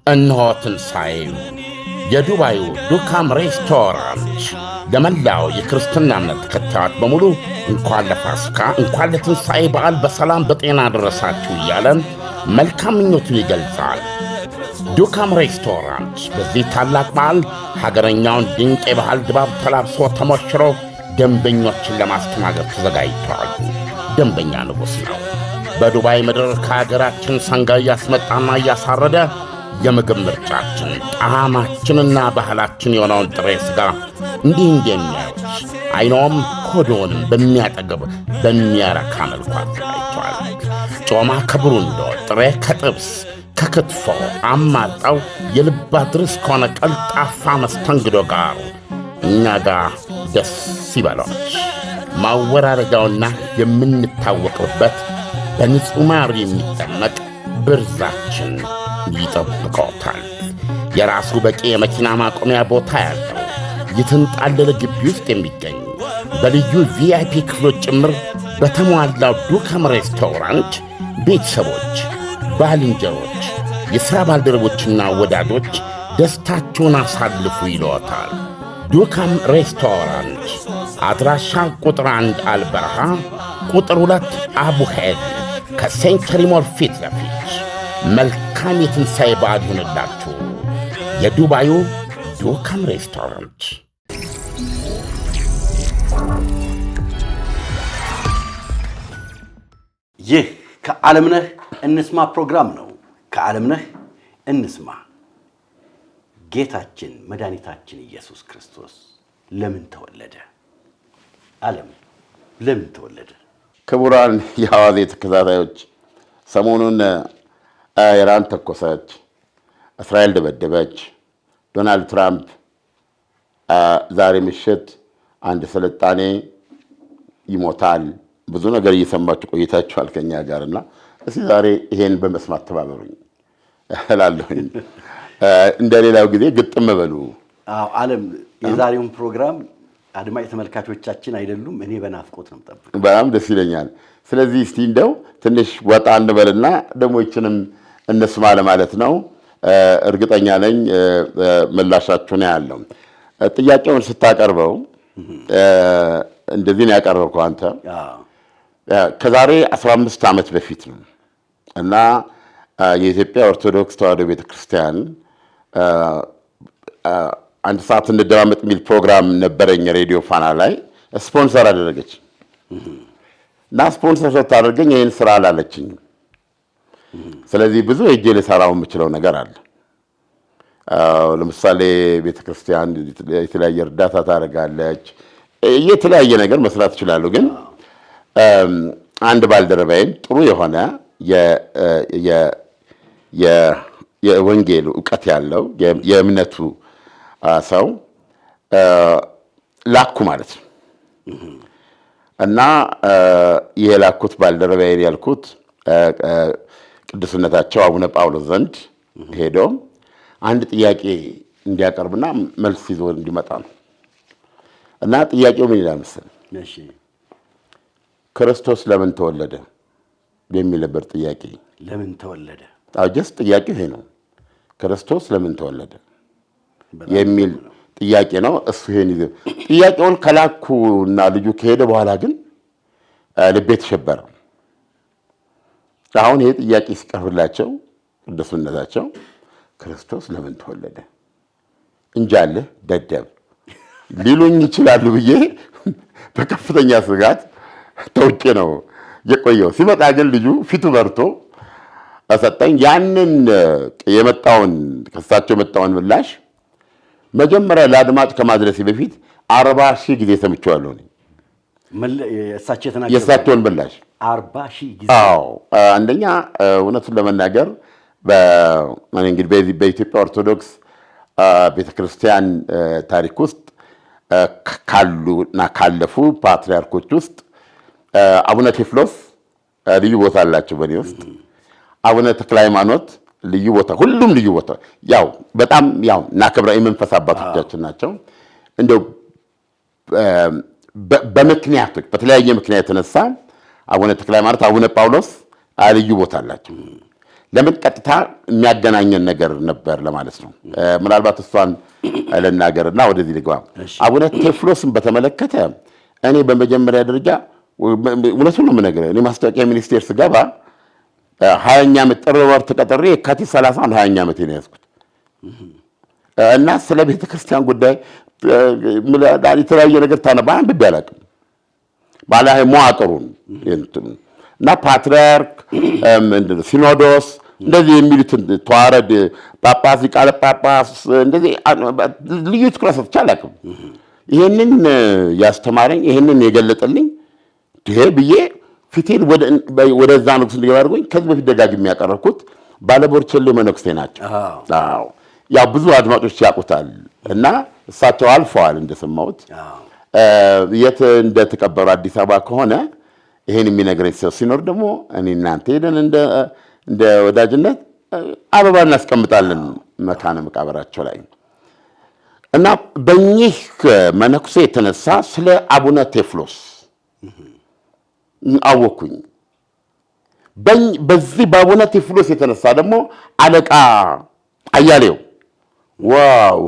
እነሆ ትንሣኤው የዱባዩ ዱካም ሬስቶራንት ለመላው የክርስትና እምነት ተከታዮች በሙሉ እንኳን ለፋሲካ እንኳን ለትንሣኤ በዓል በሰላም በጤና ደረሳችሁ እያለን መልካም ምኞቱን ይገልጻል። ዱካም ሬስቶራንት በዚህ ታላቅ በዓል ሀገረኛውን ድንቅ የባህል ድባብ ተላብሶ ተሞሽሮ ደንበኞችን ለማስተናገድ ተዘጋጅተዋል። ደንበኛ ንጉሥ ነው። በዱባይ ምድር ከሀገራችን ሰንጋ እያስመጣና እያሳረደ የምግብ ምርጫችን ጣዕማችንና ባህላችን የሆነውን ጥሬ ሥጋ እንዲህ እንደሚያዩት አይኖም ሆዶንም በሚያጠግብ በሚያረካ መልኩ አዘጋጅቷል። ጮማ ከብሩንዶ፣ ጥሬ ከጥብስ፣ ከክትፎ አማርጠው የልብ አድርስ ከሆነ ቀልጣፋ መስተንግዶ ጋር እኛ ጋር ደስ ይበሎች። ማወራረጃውና የምንታወቅበት በንጹሕ ማር የሚጠመቅ ብርዛችን ይጠብቀውታል። የራሱ በቂ የመኪና ማቆሚያ ቦታ ያለው የተንጣለለ ግቢ ውስጥ የሚገኝ በልዩ ቪአይፒ ክፍሎች ጭምር በተሟላው ዱካም ሬስቶራንት ቤተሰቦች፣ ባልንጀሮች፣ የሥራ ባልደረቦችና ወዳጆች ደስታችሁን አሳልፉ ይለዎታል። ዱካም ሬስቶራንት አድራሻ ቁጥር 1 አልበረሃ፣ ቁጥር 2 አቡሄድ ከሴንቸሪ ሞል ፊት ለፊት። መልካም የትንሣኤ በዓል ይሁንላችሁ። የዱባዩ ዱካም ሬስቶራንት። ይህ ከዓለምነህ እንስማ ፕሮግራም ነው። ከዓለምነህ እንስማ። ጌታችን መድኃኒታችን ኢየሱስ ክርስቶስ ለምን ተወለደ? ዓለም ለምን ተወለደ? ክቡራን የሐዋዜ ተከታታዮች፣ ሰሞኑን ኢራን ተኮሰች፣ እስራኤል ደበደበች፣ ዶናልድ ትራምፕ ዛሬ ምሽት አንድ ስልጣኔ ይሞታል፣ ብዙ ነገር እየሰማችሁ ቆይታችኋል ከኛ ጋርና እስኪ ዛሬ ይሄን በመስማት ተባበሩኝ እላለሁኝ። እንደሌላው ጊዜ ግጥም በሉ። ዓለም የዛሬውን ፕሮግራም አድማጭ ተመልካቾቻችን አይደሉም፣ እኔ በናፍቆት ነው የምጠብቀው። በጣም ደስ ይለኛል። ስለዚህ እስቲ እንደው ትንሽ ወጣ እንበልና ደግሞ ይችንም እንስማ ለማለት ነው። እርግጠኛ ነኝ ምላሻችሁን ያለው። ጥያቄውን ስታቀርበው እንደዚህ ነው ያቀረብከው አንተ። ከዛሬ 15 ዓመት በፊት ነው እና የኢትዮጵያ ኦርቶዶክስ ተዋሕዶ ቤተክርስቲያን አንድ ሰዓት እንደማመጥ የሚል ፕሮግራም ነበረኝ ሬዲዮ ፋና ላይ ስፖንሰር አደረገች እና ስፖንሰር ስታደርገኝ ይህን ስራ አላለችኝ። ስለዚህ ብዙ እጄ ልሰራው የምችለው ነገር አለ። ለምሳሌ ቤተክርስቲያን የተለያየ እርዳታ ታደርጋለች፣ የተለያየ ነገር መስራት እችላለሁ። ግን አንድ ባልደረባይም ጥሩ የሆነ የወንጌል እውቀት ያለው የእምነቱ ሰው ላኩ ማለት ነው እና ይሄ ላኩት ባልደረባዬን ያልኩት ቅዱስነታቸው አቡነ ጳውሎስ ዘንድ ሄዶ አንድ ጥያቄ እንዲያቀርብና መልስ ይዞ እንዲመጣ ነው። እና ጥያቄው ምን ይላል መሰለህ? ክርስቶስ ለምን ተወለደ የሚል ነበር ጥያቄ። ለምን ተወለደ? ጀስት ጥያቄው ይሄ ነው። ክርስቶስ ለምን ተወለደ የሚል ጥያቄ ነው። እሱ ይሄን ይዘው ጥያቄውን ከላኩና ልጁ ከሄደ በኋላ ግን ልቤ ተሸበረ። አሁን ይሄ ጥያቄ ሲቀርብላቸው ቅዱስነታቸው ክርስቶስ ለምን ተወለደ እንጃለ ደደብ ሊሉኝ ይችላሉ ብዬ በከፍተኛ ስጋት ተውጬ ነው የቆየው። ሲመጣ ግን ልጁ ፊቱ በርቶ አሰጠኝ። ያንን የመጣውን ከሳቸው የመጣውን ምላሽ መጀመሪያ ለአድማጭ ከማድረሴ በፊት 40,000 ጊዜ ሰምቼዋለሁ። የእሳቸውን ምላሽ 40,000 ጊዜ። አዎ አንደኛ እውነቱን ለመናገር እንግዲህ በኢትዮጵያ ኦርቶዶክስ ቤተክርስቲያን ታሪክ ውስጥ ካሉና ካለፉ ፓትሪያርኮች ውስጥ አቡነ ቴዎፍሎስ ልዩ ቦታ አላቸው በእኔ ውስጥ። አቡነ ተክለ ሃይማኖት ልዩ ቦታ፣ ሁሉም ልዩ ቦታ ያው በጣም ያው እናከብራ የመንፈስ አባቶቻችን ናቸው። እንደው በምክንያቶች በተለያየ ምክንያት የተነሳ አቡነ ተክለ ሃይማኖት፣ አቡነ ጳውሎስ ልዩ ቦታ አላቸው። ለምን ቀጥታ የሚያገናኘን ነገር ነበር ለማለት ነው። ምናልባት እሷን ልናገርና ወደዚህ ልግባ። አቡነ ቴዎፍሎስን በተመለከተ እኔ በመጀመሪያ ደረጃ እውነቱን ነው የምነግርህ። እኔ ማስታወቂያ ሚኒስቴር ስገባ 20ኛ ዓመት ጥር ወር ተቀጥሬ የካቲት 30 20ኛ ዓመት ነው ያዝኩት እና ስለ ቤተክርስቲያን ጉዳይ የተለያየ ነገር ታነባ አንብቤ አላውቅም። ባላህ መዋቅሩን እና ፓትርያርክ ሲኖዶስ እንደዚህ የሚሉትን ተዋረድ ጳጳስ ሊቃነ ጳጳስ እንደዚህ ልዩ ትኩረት ሰጥቼ አላውቅም። ይሄንን ያስተማረኝ ይሄንን የገለጠልኝ ይሄ ብዬ ፊቴን ወደዛ ንጉስ እንዲገባ አድርጎኝ ከዚህ በፊት ደጋግሜ ያቀረብኩት ባለቦርቸሌ መነኩሴ ናቸው። አዎ ያው ብዙ አድማጮች ያውቁታል እና እሳቸው አልፈዋል እንደሰማሁት። የት እንደተቀበሩ አዲስ አበባ ከሆነ ይሄን የሚነግረኝ ሰው ሲኖር ደግሞ እኔ እናንተ ሄደን እንደ ወዳጅነት አበባ እናስቀምጣለን መካነ መቃብራቸው ላይ እና በእኚህ መነኩሴ የተነሳ ስለ አቡነ ቴዎፍሎስ አወኩኝ። በዚህ በአቡነ ቴዎፍሎስ የተነሳ ደግሞ አለቃ አያሌው ዋው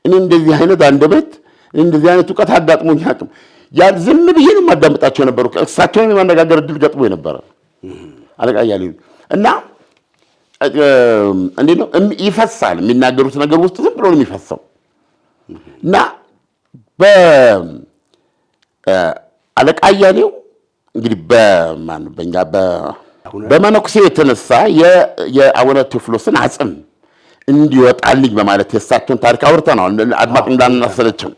እኔ እንደዚህ አይነት አንደበት እንደዚህ አይነት ዕውቀት አጋጥሞኝ አቅም ያ ዝም ብዬ ነው የማዳምጣቸው ነበሩ። እሳቸውን የማነጋገር እድል ገጥሞ የነበረ አለቃ አያሌው እና እንዴት ነው ይፈሳል የሚናገሩት ነገር ውስጥ ዝም ብሎ ነው የሚፈሰው እና አለቃ አያሌው እንግዲህ በእኛ በመነኩሴው የተነሳ የአቡነ ቴዎፍሎስን አጽም እንዲወጣልኝ በማለት የእሳቸውን ታሪክ አውርተናል። አድማጭ እንዳናሰለችም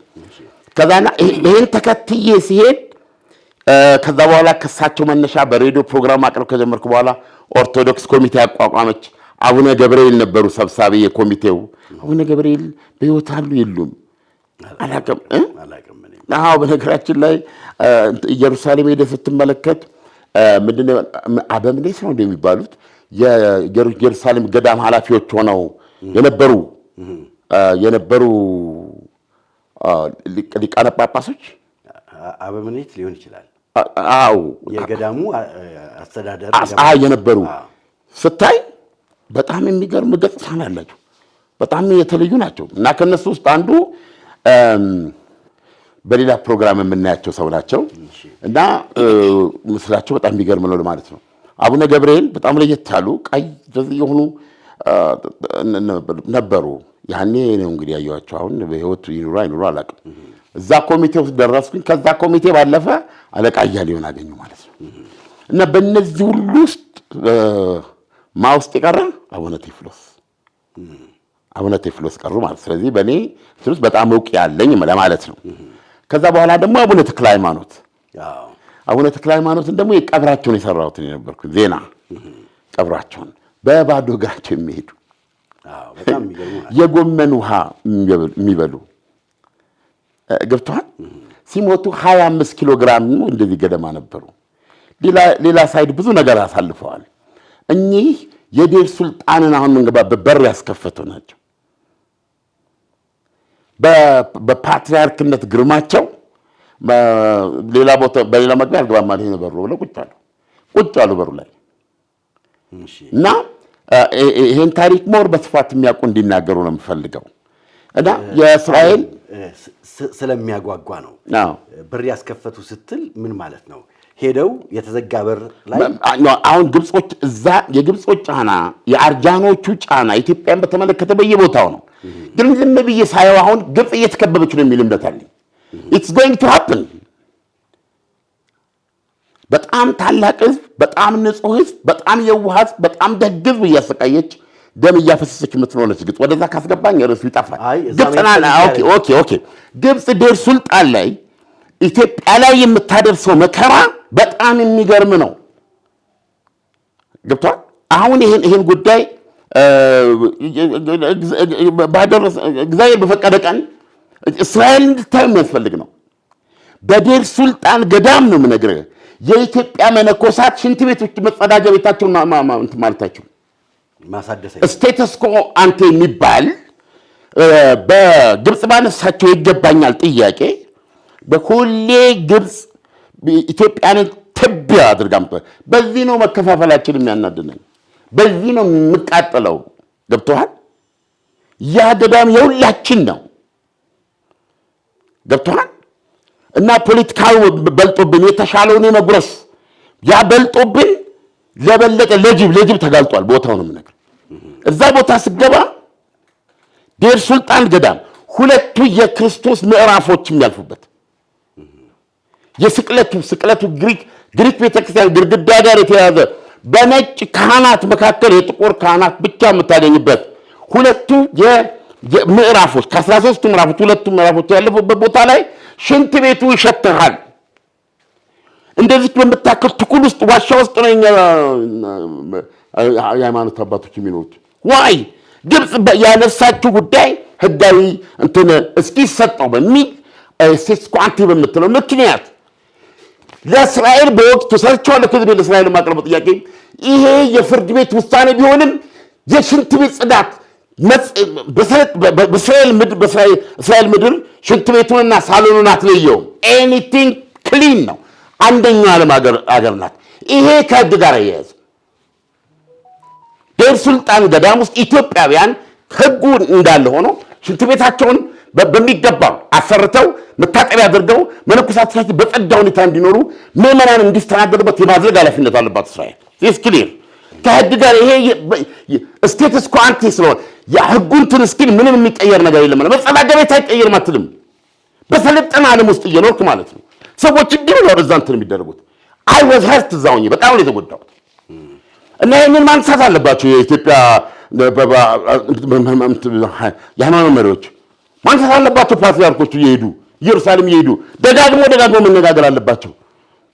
ከዛና ይሄን ተከትዬ ሲሄድ ከዛ በኋላ ከእሳቸው መነሻ በሬዲዮ ፕሮግራም አቅርብ ከጀመርኩ በኋላ ኦርቶዶክስ ኮሚቴ አቋቋመች። አቡነ ገብርኤል ነበሩ ሰብሳቢ የኮሚቴው። አቡነ ገብርኤል በሕይወት አሉ የሉም አላውቅም። አዎ በነገራችን ላይ ኢየሩሳሌም ሄደህ ስትመለከት ምንድነው አበምኔት ነው እንደሚባሉት የኢየሩሳሌም ገዳም ኃላፊዎች ሆነው የነበሩ ሊቃነ ጳጳሶች አበምኔት ሊሆን ይችላል። አዎ የገዳሙ አስተዳደር የነበሩ ስታይ በጣም የሚገርም ገጽታ ያላቸው በጣም የተለዩ ናቸው እና ከነሱ ውስጥ አንዱ በሌላ ፕሮግራም የምናያቸው ሰው ናቸው እና ምስላቸው በጣም የሚገርም ነው ማለት ነው። አቡነ ገብርኤል በጣም ለየት ያሉ ቀይ የሆኑ ነበሩ። ያኔ ነው እንግዲህ ያዩዋቸው። አሁን በህይወት ይኑሩ አይኑሩ አላውቅም። እዛ ኮሚቴ ውስጥ ደረስኩኝ። ከዛ ኮሚቴ ባለፈ አለቃ አያሌውን አገኙ ማለት ነው እና በእነዚህ ሁሉ ውስጥ ውስጥ የቀረ አቡነ ቴዎፍሎስ ቀሩ ማለት። ስለዚህ በእኔ ትሩስ በጣም እውቅ ያለኝ ለማለት ነው። ከዛ በኋላ ደግሞ አቡነ ተክለ ሃይማኖትን ደግሞ የቀብራቸውን የሰራሁትን የነበርኩ ዜና ቀብራቸውን በባዶ እግራቸው የሚሄዱ የጎመን ውሃ የሚበሉ ገብቷል። ሲሞቱ 25 ኪሎ ግራም እንደዚህ ገደማ ነበሩ። ሌላ ሳይድ ብዙ ነገር አሳልፈዋል። እኚህ የዴር ሱልጣንን አሁን መንገባበት በር ያስከፈቱ ናቸው። በፓትሪያርክነት ግርማቸው ሌላ ቦታ በሌላ መግቢያ አልገባም ማለት ነው። በሩ ብለው ቁጭ አሉ በሩ ላይ እና ይሄን ታሪክ ሞር በስፋት የሚያውቁ እንዲናገሩ ነው የምፈልገው እና የእስራኤል ስለሚያጓጓ ነው። በር ያስከፈቱ ስትል ምን ማለት ነው? ሄደው የተዘጋ በር ላይ አሁን ግብጾች እዛ የግብጾች ጫና የአርጃኖቹ ጫና ኢትዮጵያን በተመለከተ በየቦታው ነው። ግን ዝም ብዬ ሳየው አሁን ግብጽ እየተከበበች ነው የሚል እምነት አለኝ። it's going to happen። በጣም ታላቅ ህዝብ፣ በጣም ንጹህ ህዝብ፣ በጣም የዋህ ህዝብ፣ በጣም ደግ ህዝብ እያሰቃየች ደም እያፈሰሰች የምትኖረች ግብጽ ወደዛ ካስገባኝ ርዕሱ ይጠፋል። ኦኬ ግብጽ ዴር ሱልጣን ላይ ኢትዮጵያ ላይ የምታደርሰው መከራ በጣም የሚገርም ነው። ገብቷል። አሁን ይሄን ጉዳይ እግዚአብሔር በፈቀደ ቀን እስራኤል እንድታዩ የሚያስፈልግ ነው። በዴር ሱልጣን ገዳም ነው የምነግርህ። የኢትዮጵያ መነኮሳት ሽንት ቤቶች መጸዳጃ ቤታቸውን እንትን ማለታቸው ስቴተስ ኮ አንተ የሚባል በግብጽ ባነሳቸው ይገባኛል ጥያቄ በሁሌ ግብጽ ኢትዮጵያን ትቢያ አድርጋ በዚህ ነው መከፋፈላችን የሚያናድነኝ። በዚህ ነው የምቃጠለው። ገብቶሃል? ያ ገዳም የሁላችን ነው። ገብቶሃል? እና ፖለቲካው በልጦብን የተሻለውን የመጉረስ ያ በልጦብን ለበለጠ ለጅብ ተጋልጧል። ቦታው ነው የምነግርህ። እዛ ቦታ ስገባ ዴር ሱልጣን ገዳም ሁለቱ የክርስቶስ ምዕራፎች የሚያልፉበት የስቅለቱ ግሪክ ቤተክርስቲያን ግድግዳ ጋር የተያዘ በነጭ ካህናት መካከል የጥቁር ካህናት ብቻ የምታገኝበት ሁለቱ ምዕራፎች ከ13ቱ ምዕራፎች ሁለቱ ምዕራፎች ያለፉበት ቦታ ላይ ሽንት ቤቱ ይሸተሃል። እንደዚህ በምታከል ትኩል ውስጥ ዋሻ ውስጥ ነው የሃይማኖት አባቶች የሚኖሩት። ዋይ ግብጽ ያነሳችው ጉዳይ ህጋዊ እንትን እስኪሰጠው በሚል ሴስኳንቲ በምትለው ምክንያት ለእስራኤል በወቅቱ ሰርቸዋለሁ። ከዚህ ቤት ለእስራኤል ማቅረብ ጥያቄ ይሄ የፍርድ ቤት ውሳኔ ቢሆንም የሽንት ቤት ጽዳት በእስራኤል ምድር ሽንት ቤቱንና ሳሎኑን አትለየውም። ኤኒቲንግ ክሊን ነው። አንደኛው ዓለም አገር ናት። ይሄ ከህግ ጋር አያያዝ ዴር ሱልጣን ገዳም ውስጥ ኢትዮጵያውያን ህጉ እንዳለ ሆኖ ሽንት ቤታቸውን በሚገባ አሰርተው መታጠቢያ አድርገው መነኮሳት በጸዳ ሁኔታ እንዲኖሩ ምዕመናን እንዲስተናገዱበት የማድረግ ኃላፊነት አለባት እስራኤል። ኢስ ክሊር ከህግ ጋር ይሄ ስቴትስ ኮ አንቲ ስለሆነ የህጉን እንትን እስኪል ምንም የሚቀየር ነገር የለም። መጸዳጃ ቤት አይቀየርም አትልም። በሰለጠነ ዓለም ውስጥ እየኖርክ ማለት ነው። ሰዎች እንዲሁ ነው ወደዛ እንትን የሚደረጉት። አይ ወዝ ሀርት እዛውኝ በጣም ነው የተጎዳሁት። እና ይህንን ማንሳት አለባቸው የኢትዮጵያ የሃይማኖት መሪዎች ማንሳት አለባቸው። ፓትሪያርኮቹ እየሄዱ ኢየሩሳሌም እየሄዱ ደጋግሞ መነጋገር አለባቸው።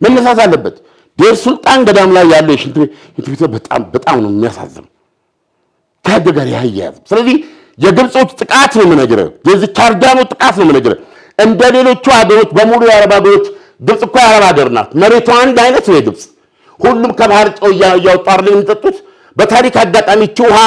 መነሳት አለበት። ዴር ሱልጣን ገዳም ላይ ያለው የሽንት ቤት በጣም ነው የሚያሳዝነው። ከህግ ጋር ያያያዝ። ስለዚህ የግብጾች ጥቃት ነው የምነግርህ። የዚህ ቻርዳኖ ጥቃት ነው የምነግርህ። እንደ ሌሎቹ ሀገሮች በሙሉ የአረብ ሀገሮች ግብጽ እኮ የአረብ ሀገር ናት። መሬቷ አንድ አይነት ነው የግብጽ። ሁሉም ከባህር ጨው እያወጡ አይደል የሚጠጡት። በታሪክ አጋጣሚ ውሃ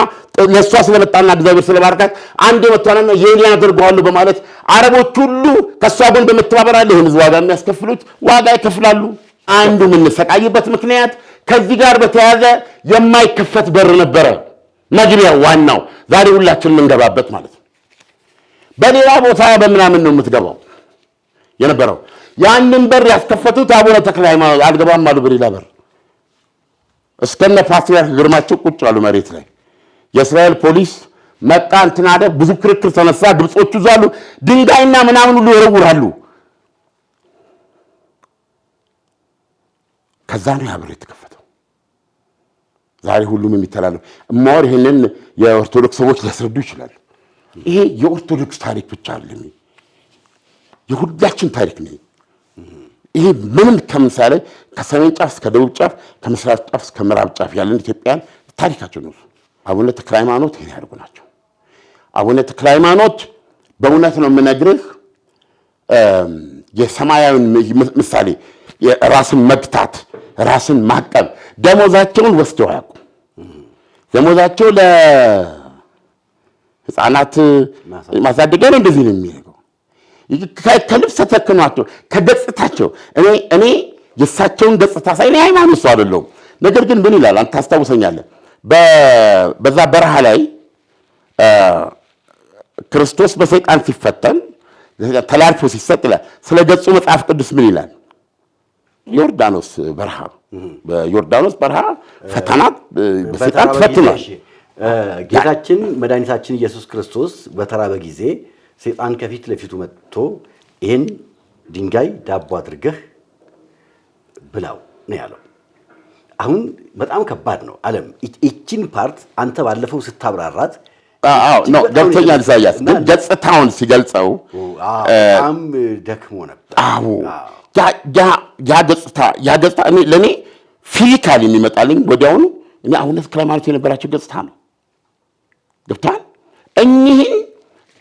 ለእሷ ስለመጣና እግዚአብሔር ስለባረካት አንድ የመቷና የኔ አድርገዋለሁ በማለት አረቦች ሁሉ ከእሷ ጎን በመተባበር አለ ይህን ዋጋ የሚያስከፍሉት ዋጋ ይከፍላሉ። አንዱ የምንሰቃይበት ምክንያት ከዚህ ጋር በተያያዘ የማይከፈት በር ነበረ። መግቢያው ዋናው ዛሬ ሁላችን የምንገባበት ማለት ነው። በሌላ ቦታ በምናምን ነው የምትገባው የነበረው። ያንን በር ያስከፈቱት አቡነ ተክለ ሃይማኖት አልገባም አሉ በሌላ በር። እስከነ ፓትርያርክ ግርማቸው ቁጭ አሉ መሬት ላይ። የእስራኤል ፖሊስ መጣ እንትን አለ። ብዙ ክርክር ተነሳ። ግብጾቹ ዛሉ ድንጋይና ምናምን ሁሉ ይወረውራሉ። ከዛ ነው ያ በር የተከፈተው። ዛሬ ሁሉም የሚተላለፍ እማወር ይሄንን የኦርቶዶክስ ሰዎች ሊያስረዱ ይችላሉ። ይሄ የኦርቶዶክስ ታሪክ ብቻ አይደለም፣ የሁላችን ታሪክ ነው። ይሄ ምንም ከምሳሌ ከሰሜን ጫፍ እስከ ደቡብ ጫፍ ከምስራቅ ጫፍ እስከ ምዕራብ ጫፍ ያለን ኢትዮጵያን ታሪካቸው ነው። አቡነ ተክለ ሃይማኖት ይሄን ያደርጉ ናቸው። አቡነ ተክለ ሃይማኖት በእውነት ነው የምነግርህ የሰማያዊን ምሳሌ ራስን መግታት ራስን ማቀብ ደሞዛቸውን ወስደው አያውቁም። ደሞዛቸው ለህፃናት ማሳደጊያ ነው። እንደዚህ ነው የሚያደርገው። ከልብስ ተተክኗቸው ከገጽታቸው እኔ የእሳቸውን ገጽታ ሳይ እኔ ሃይማኖት ሰው አይደለሁም። ነገር ግን ምን ይላል አንተ ታስታውሰኛለህ? በዛ በረሃ ላይ ክርስቶስ በሰይጣን ሲፈተን ተላልፎ ሲሰጥ ይላል። ስለ ገጹ መጽሐፍ ቅዱስ ምን ይላል? ዮርዳኖስ በረሃ በዮርዳኖስ በረሃ ፈተናት በሰይጣን ተፈትኗል። ጌታችን መድኃኒታችን ኢየሱስ ክርስቶስ በተራበ ጊዜ ሰይጣን ከፊት ለፊቱ መጥቶ ይህን ድንጋይ ዳቦ አድርገህ ብላው ነው ያለው። አሁን በጣም ከባድ ነው ዓለም እቺን ፓርት አንተ ባለፈው ስታብራራት ነው ገብቶኛል። ኢሳያስ ግን ገጽታውን ሲገልጸው በጣም ደክሞ ነበር። ያ ገጽታ ለእኔ ፊዚካል የሚመጣልኝ ወዲያውኑ እኔ አቡነ ተክለ ሃይማኖት የነበራቸው ገጽታ ነው። ገብቶሃል? እኒህን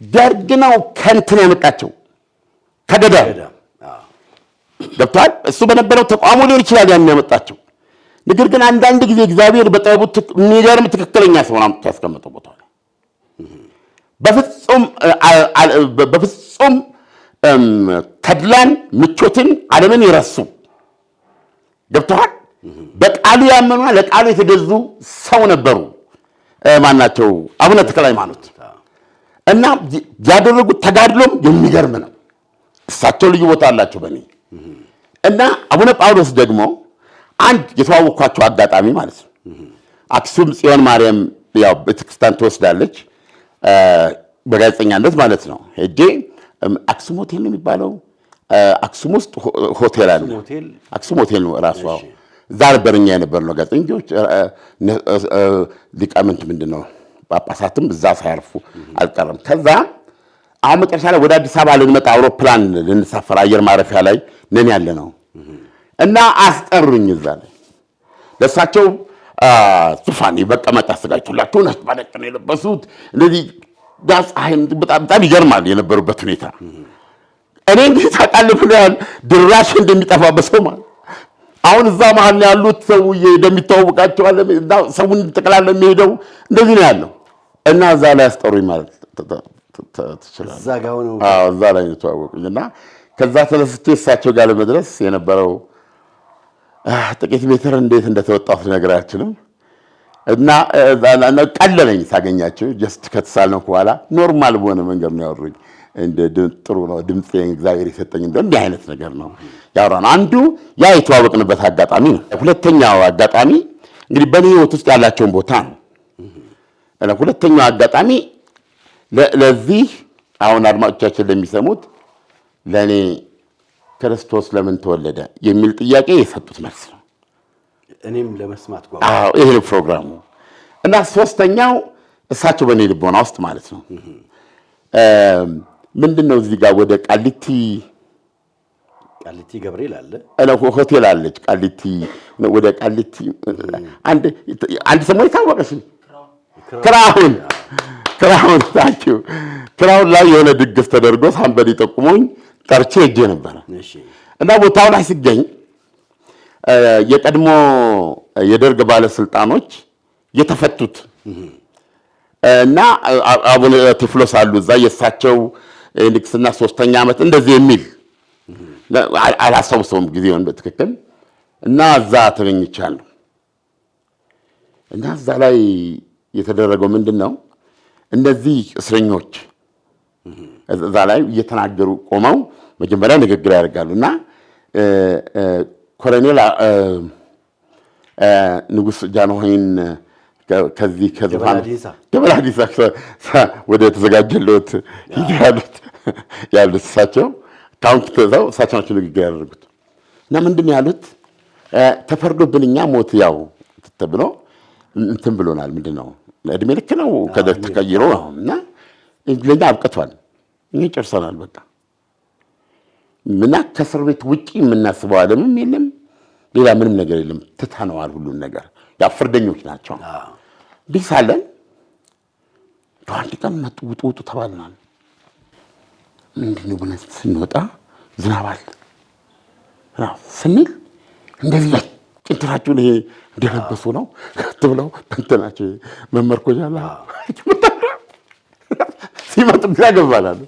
ደርግ ነው ከእንትን ያመጣቸው ከገዳም ገብቶሃል? እሱ በነበረው ተቋሙ ሊሆን ይችላል ያን ያመጣቸው። ነገር ግን አንዳንድ ጊዜ እግዚአብሔር በጥበቡ የሚገርም ትክክለኛ ሰው አምጥቶ ያስቀመጠው ቦታ ላይ በፍጹም ተድላን ምቾትን ዓለምን ይረሱ ገብቶሃል? በቃሉ ያመኑና ለቃሉ የተገዙ ሰው ነበሩ። ማናቸው? አቡነ ተክለ ሃይማኖት እና ያደረጉት ተጋድሎም የሚገርም ነው። እሳቸው ልዩ ቦታ አላቸው በእኔ እና አቡነ ጳውሎስ ደግሞ አንድ የተዋወቅኳቸው አጋጣሚ ማለት ነው። አክሱም ጽዮን ማርያም ያው ቤተክርስቲያን ትወስዳለች በጋዜጠኛነት ማለት ነው። ሄጄ አክሱም ሆቴል ነው የሚባለው። አክሱም ውስጥ ሆቴል አለ። አክሱም ሆቴል ነው ራሱ። እዛ ነበርኛ የነበርነው ጋዜጠኞች። ሊቃውንት ምንድነው ጳጳሳትም እዛ ሳያርፉ አልቀረም። ከዛ አሁን መጨረሻ ላይ ወደ አዲስ አበባ ልንመጣ አውሮፕላን ልንሳፈር አየር ማረፊያ ላይ ነን ያለ ነው እና አስጠሩኝ። እዛ ላይ ለእሳቸው ዙፋን መቀመጥ አዘጋጅቶላቸው ነጭ በነጭ ነው የለበሱት። እንደዚህ ፀሐይ በጣም ይገርማል የነበሩበት ሁኔታ። እኔ እንግዲህ ታውቃለህ ብለሃል ድራሽ እንደሚጠፋበት ሰው ማለት አሁን እዛ መሀል ያሉት ሰውዬ እንደሚታወቃቸው አለ እና ሰውን ጠቅላላ የሚሄደው እንደዚህ ነው ያለው እና እዛ ላይ አስጠሩኝ ማለት ትችላለህ። እዛ ጋር ነው እዛ ላይ ነው ተዋወቁኝ እና ከዛ ተነስቼ እሳቸው ጋር ለመድረስ የነበረው ጥቂት ሜትር እንዴት እንደተወጣሁት ነገር አልችልም እና ቀለለኝ ሳገኛቸው። ጀስት ከተሳልነው በኋላ ኖርማል በሆነ መንገድ ነው ያወሩኝ። እንደ ጥሩ ነው ድምጼ እግዚአብሔር የሰጠኝ እንደ አይነት ነገር ነው ያወራን። አንዱ ያ የተዋወቅንበት አጋጣሚ ነው። ሁለተኛው አጋጣሚ እንግዲህ በእኔ ህይወት ውስጥ ያላቸውን ቦታ ነው። ሁለተኛው አጋጣሚ ለዚህ አሁን አድማጮቻችን ለሚሰሙት ለእኔ ክርስቶስ ለምን ተወለደ የሚል ጥያቄ የሰጡት መልስ ነው። እኔም ለመስማት ጓጉ። ይሄ ፕሮግራሙ እና ሶስተኛው እሳቸው በእኔ ልቦና ውስጥ ማለት ነው ምንድነው እዚህ ጋር ወደ ቃሊቲ ገብርኤል አለ ሆቴል አለች ቃሊቲ ወደ ቃሊቲ አንድ ሰሞን የታወቀች ክራውን ላይ የሆነ ድግስ ተደርጎ ሳንበል ጠቁሞኝ ጠርቼ ሄጄ ነበረ እና ቦታው ላይ ሲገኝ የቀድሞ የደርግ ባለስልጣኖች የተፈቱት እና አቡነ ቴዎፍሎስ አሉ እዛ የእሳቸው ንግስና 3ኛ ዓመት እንደዚህ የሚል አላስታውሰውም ጊዜውን በትክክል እና እዛ ተገኝቻለሁ እና እዛ ላይ የተደረገው ምንድነው እነዚህ እስረኞች እዛ ላይ እየተናገሩ ቆመው መጀመሪያ ንግግር ያደርጋሉና ኮሎኔል ንጉስ ጃንሆይን ከዚህ ከዙፋን ደበላዲሳ ወደ ተዘጋጀለት ያሉት እሳቸው ካውንት ተዛው እሳቸው ናቸው ንግግር ያደረጉት እና ምንድን ያሉት ተፈርዶብን እኛ ሞት ያው ተብሎ እንትን ብሎናል። ምንድነው እድሜ ልክ ነው ተቀይሮ እና ለኛ አብቅቷል። እኛ ጨርሰናል በቃ ምና ከእስር ቤት ውጪ የምናስበው ዓለምም የለም ሌላ ምንም ነገር የለም። ትተነዋል ሁሉን ነገር ያ ፍርደኞች ናቸው። ቢሳለን አንድ ቀን መጡ ውጡ ተባልናል። ምንድነው ብለን ስንወጣ ዝናብ አለ ስንል እንደዚህ ጭንትራቸው ይሄ እንደለበሱ ነው ተብለው በእንትናቸው መመርኮጃላ ሲመጡ ግራ ገባናል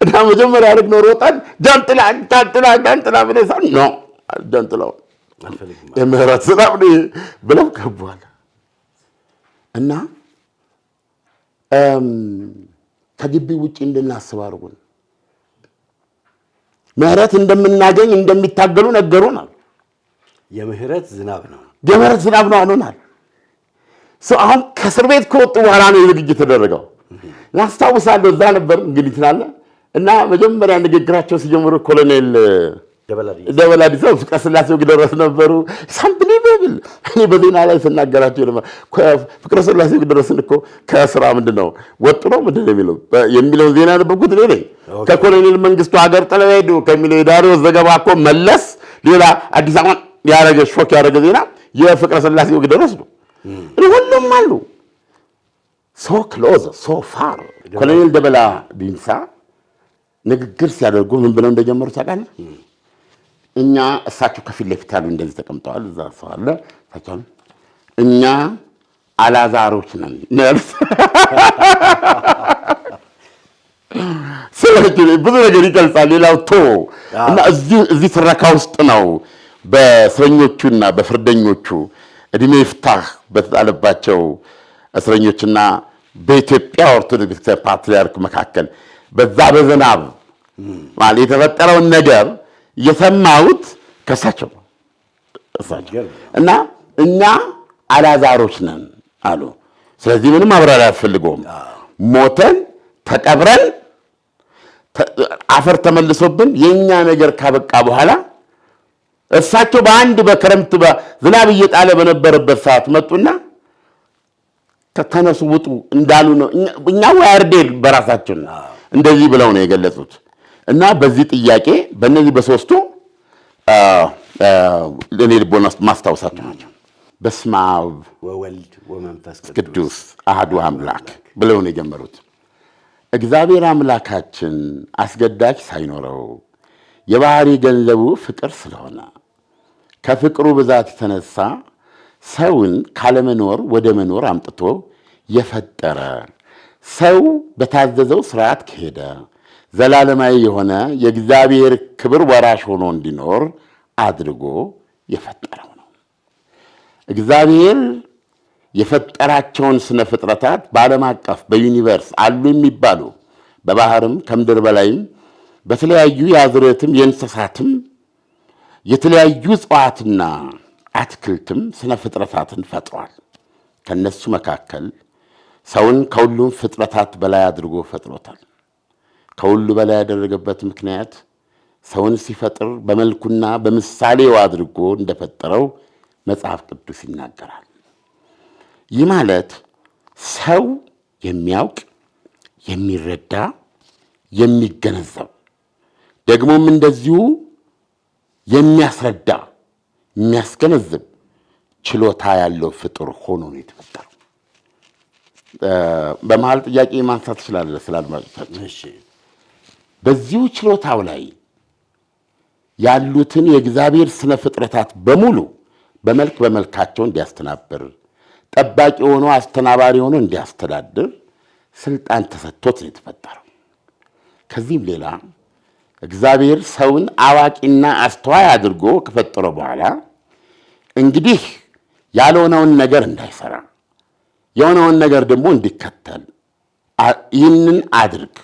እና መጀመሪያ አድርግ ነው ሮጣን ጃንጥላ ብለሳን ነው ጃንጥላው የምህረት ዝናብ ብለው ገባዋል እና ከግቢ ውጪ እንድናስብ አድርጉን ምህረት እንደምናገኝ እንደሚታገሉ ነገሩናል። የምህረት ዝናብ ነው አሉናል። አሁን ከእስር ቤት ከወጡ በኋላ ነው ዝግጅት ተደረገው። ያስታውሳለሁ እዛ ነበር እንግዲህ ትላለ እና መጀመሪያ ንግግራቸው ሲጀምሩ ኮሎኔል ደበላዲሳ ፍቅረ ስላሴው ድረስ ነበሩ። ሳምፕሊብል እኔ በዜና ላይ ስናገራቸው ነበር። ፍቅረ ስላሴው ድረስን እኮ ከስራ ምንድነው ወጡ ነው ምንድነው የሚለው ዜና ነበርኩት እኔ ነኝ። ከኮሎኔል መንግስቱ ሀገር ጥለው ሄዱ ከሚለው ዳሪዎስ ዘገባ እኮ መለስ ሌላ አዲስ አበባ ያረገ ሾክ ያረገ ዜና የፍቅረ ስላሴው ድረስ ነው። ሁሉም አሉ ሶ ክሎዝ ሶ ፋር። ኮሎኔል ደበላዲሳ ንግግር ሲያደርጉ ምን ብለው እንደጀመሩ ታውቃለህ? እኛ እሳቸው ከፊት ለፊት ያሉ እንደዚህ ተቀምጠዋል። እዛ ሰው አለ እሳቸው እኛ አላዛሮች ነን ማለት ስለዚህ ብዙ ነገር ይገልጻል። ሌላው እና እዚህ ትረካ ውስጥ ነው በእስረኞቹና በፍርደኞቹ እድሜ ይፍታህ በተጣለባቸው እስረኞችና በኢትዮጵያ ኦርቶዶክስ ቤተክርስቲያን ፓትርያርክ መካከል በዛ በዝናብ ማለት የተፈጠረውን ነገር የሰማሁት ከሳቸው ነው። እና እኛ አላዛሮች ነን አሉ። ስለዚህ ምንም ማብራሪያ አያስፈልገውም። ሞተን ተቀብረን አፈር ተመልሶብን የኛ ነገር ካበቃ በኋላ እሳቸው በአንድ በክረምት ዝናብ እየጣለ በነበረበት ሰዓት መጡና ተነሱ ውጡ እንዳሉ ነው። እኛ ወያርዴል በራሳቸው እንደዚህ ብለው ነው የገለጹት። እና በዚህ ጥያቄ በእነዚህ በሶስቱ እኔ ልቦና ውስጥ ማስታወሳቸው ናቸው። በስመ አብ ወወልድ ወመንፈስ ቅዱስ አሐዱ አምላክ ብለው ነው የጀመሩት። እግዚአብሔር አምላካችን አስገዳጅ ሳይኖረው የባህሪ ገንዘቡ ፍቅር ስለሆነ ከፍቅሩ ብዛት የተነሳ ሰውን ካለመኖር ወደ መኖር አምጥቶ የፈጠረ ሰው በታዘዘው ስርዓት ከሄደ ዘላለማዊ የሆነ የእግዚአብሔር ክብር ወራሽ ሆኖ እንዲኖር አድርጎ የፈጠረው ነው። እግዚአብሔር የፈጠራቸውን ስነ ፍጥረታት በዓለም አቀፍ በዩኒቨርስ አሉ የሚባሉ በባህርም ከምድር በላይም በተለያዩ የአዝርዕትም የእንስሳትም የተለያዩ እጽዋትና አትክልትም ስነ ፍጥረታትን ፈጥሯል። ከነሱ መካከል ሰውን ከሁሉም ፍጥረታት በላይ አድርጎ ፈጥሮታል። ከሁሉ በላይ ያደረገበት ምክንያት ሰውን ሲፈጥር በመልኩና በምሳሌው አድርጎ እንደፈጠረው መጽሐፍ ቅዱስ ይናገራል። ይህ ማለት ሰው የሚያውቅ፣ የሚረዳ፣ የሚገነዘብ ደግሞም እንደዚሁ የሚያስረዳ፣ የሚያስገነዝብ ችሎታ ያለው ፍጡር ሆኖ ነው የተፈጠረው። በመሀል ጥያቄ ማንሳት ትችላለህ ስለ አድማጮቻችን። በዚሁ ችሎታው ላይ ያሉትን የእግዚአብሔር ስነ ፍጥረታት በሙሉ በመልክ በመልካቸው እንዲያስተናብር፣ ጠባቂ ሆኖ አስተናባሪ ሆኖ እንዲያስተዳድር ስልጣን ተሰጥቶት ነው የተፈጠረው። ከዚህም ሌላ እግዚአብሔር ሰውን አዋቂና አስተዋይ አድርጎ ከፈጠረው በኋላ እንግዲህ ያልሆነውን ነገር እንዳይሰራ የሆነውን ነገር ደግሞ እንዲከተል ይህንን አድርግ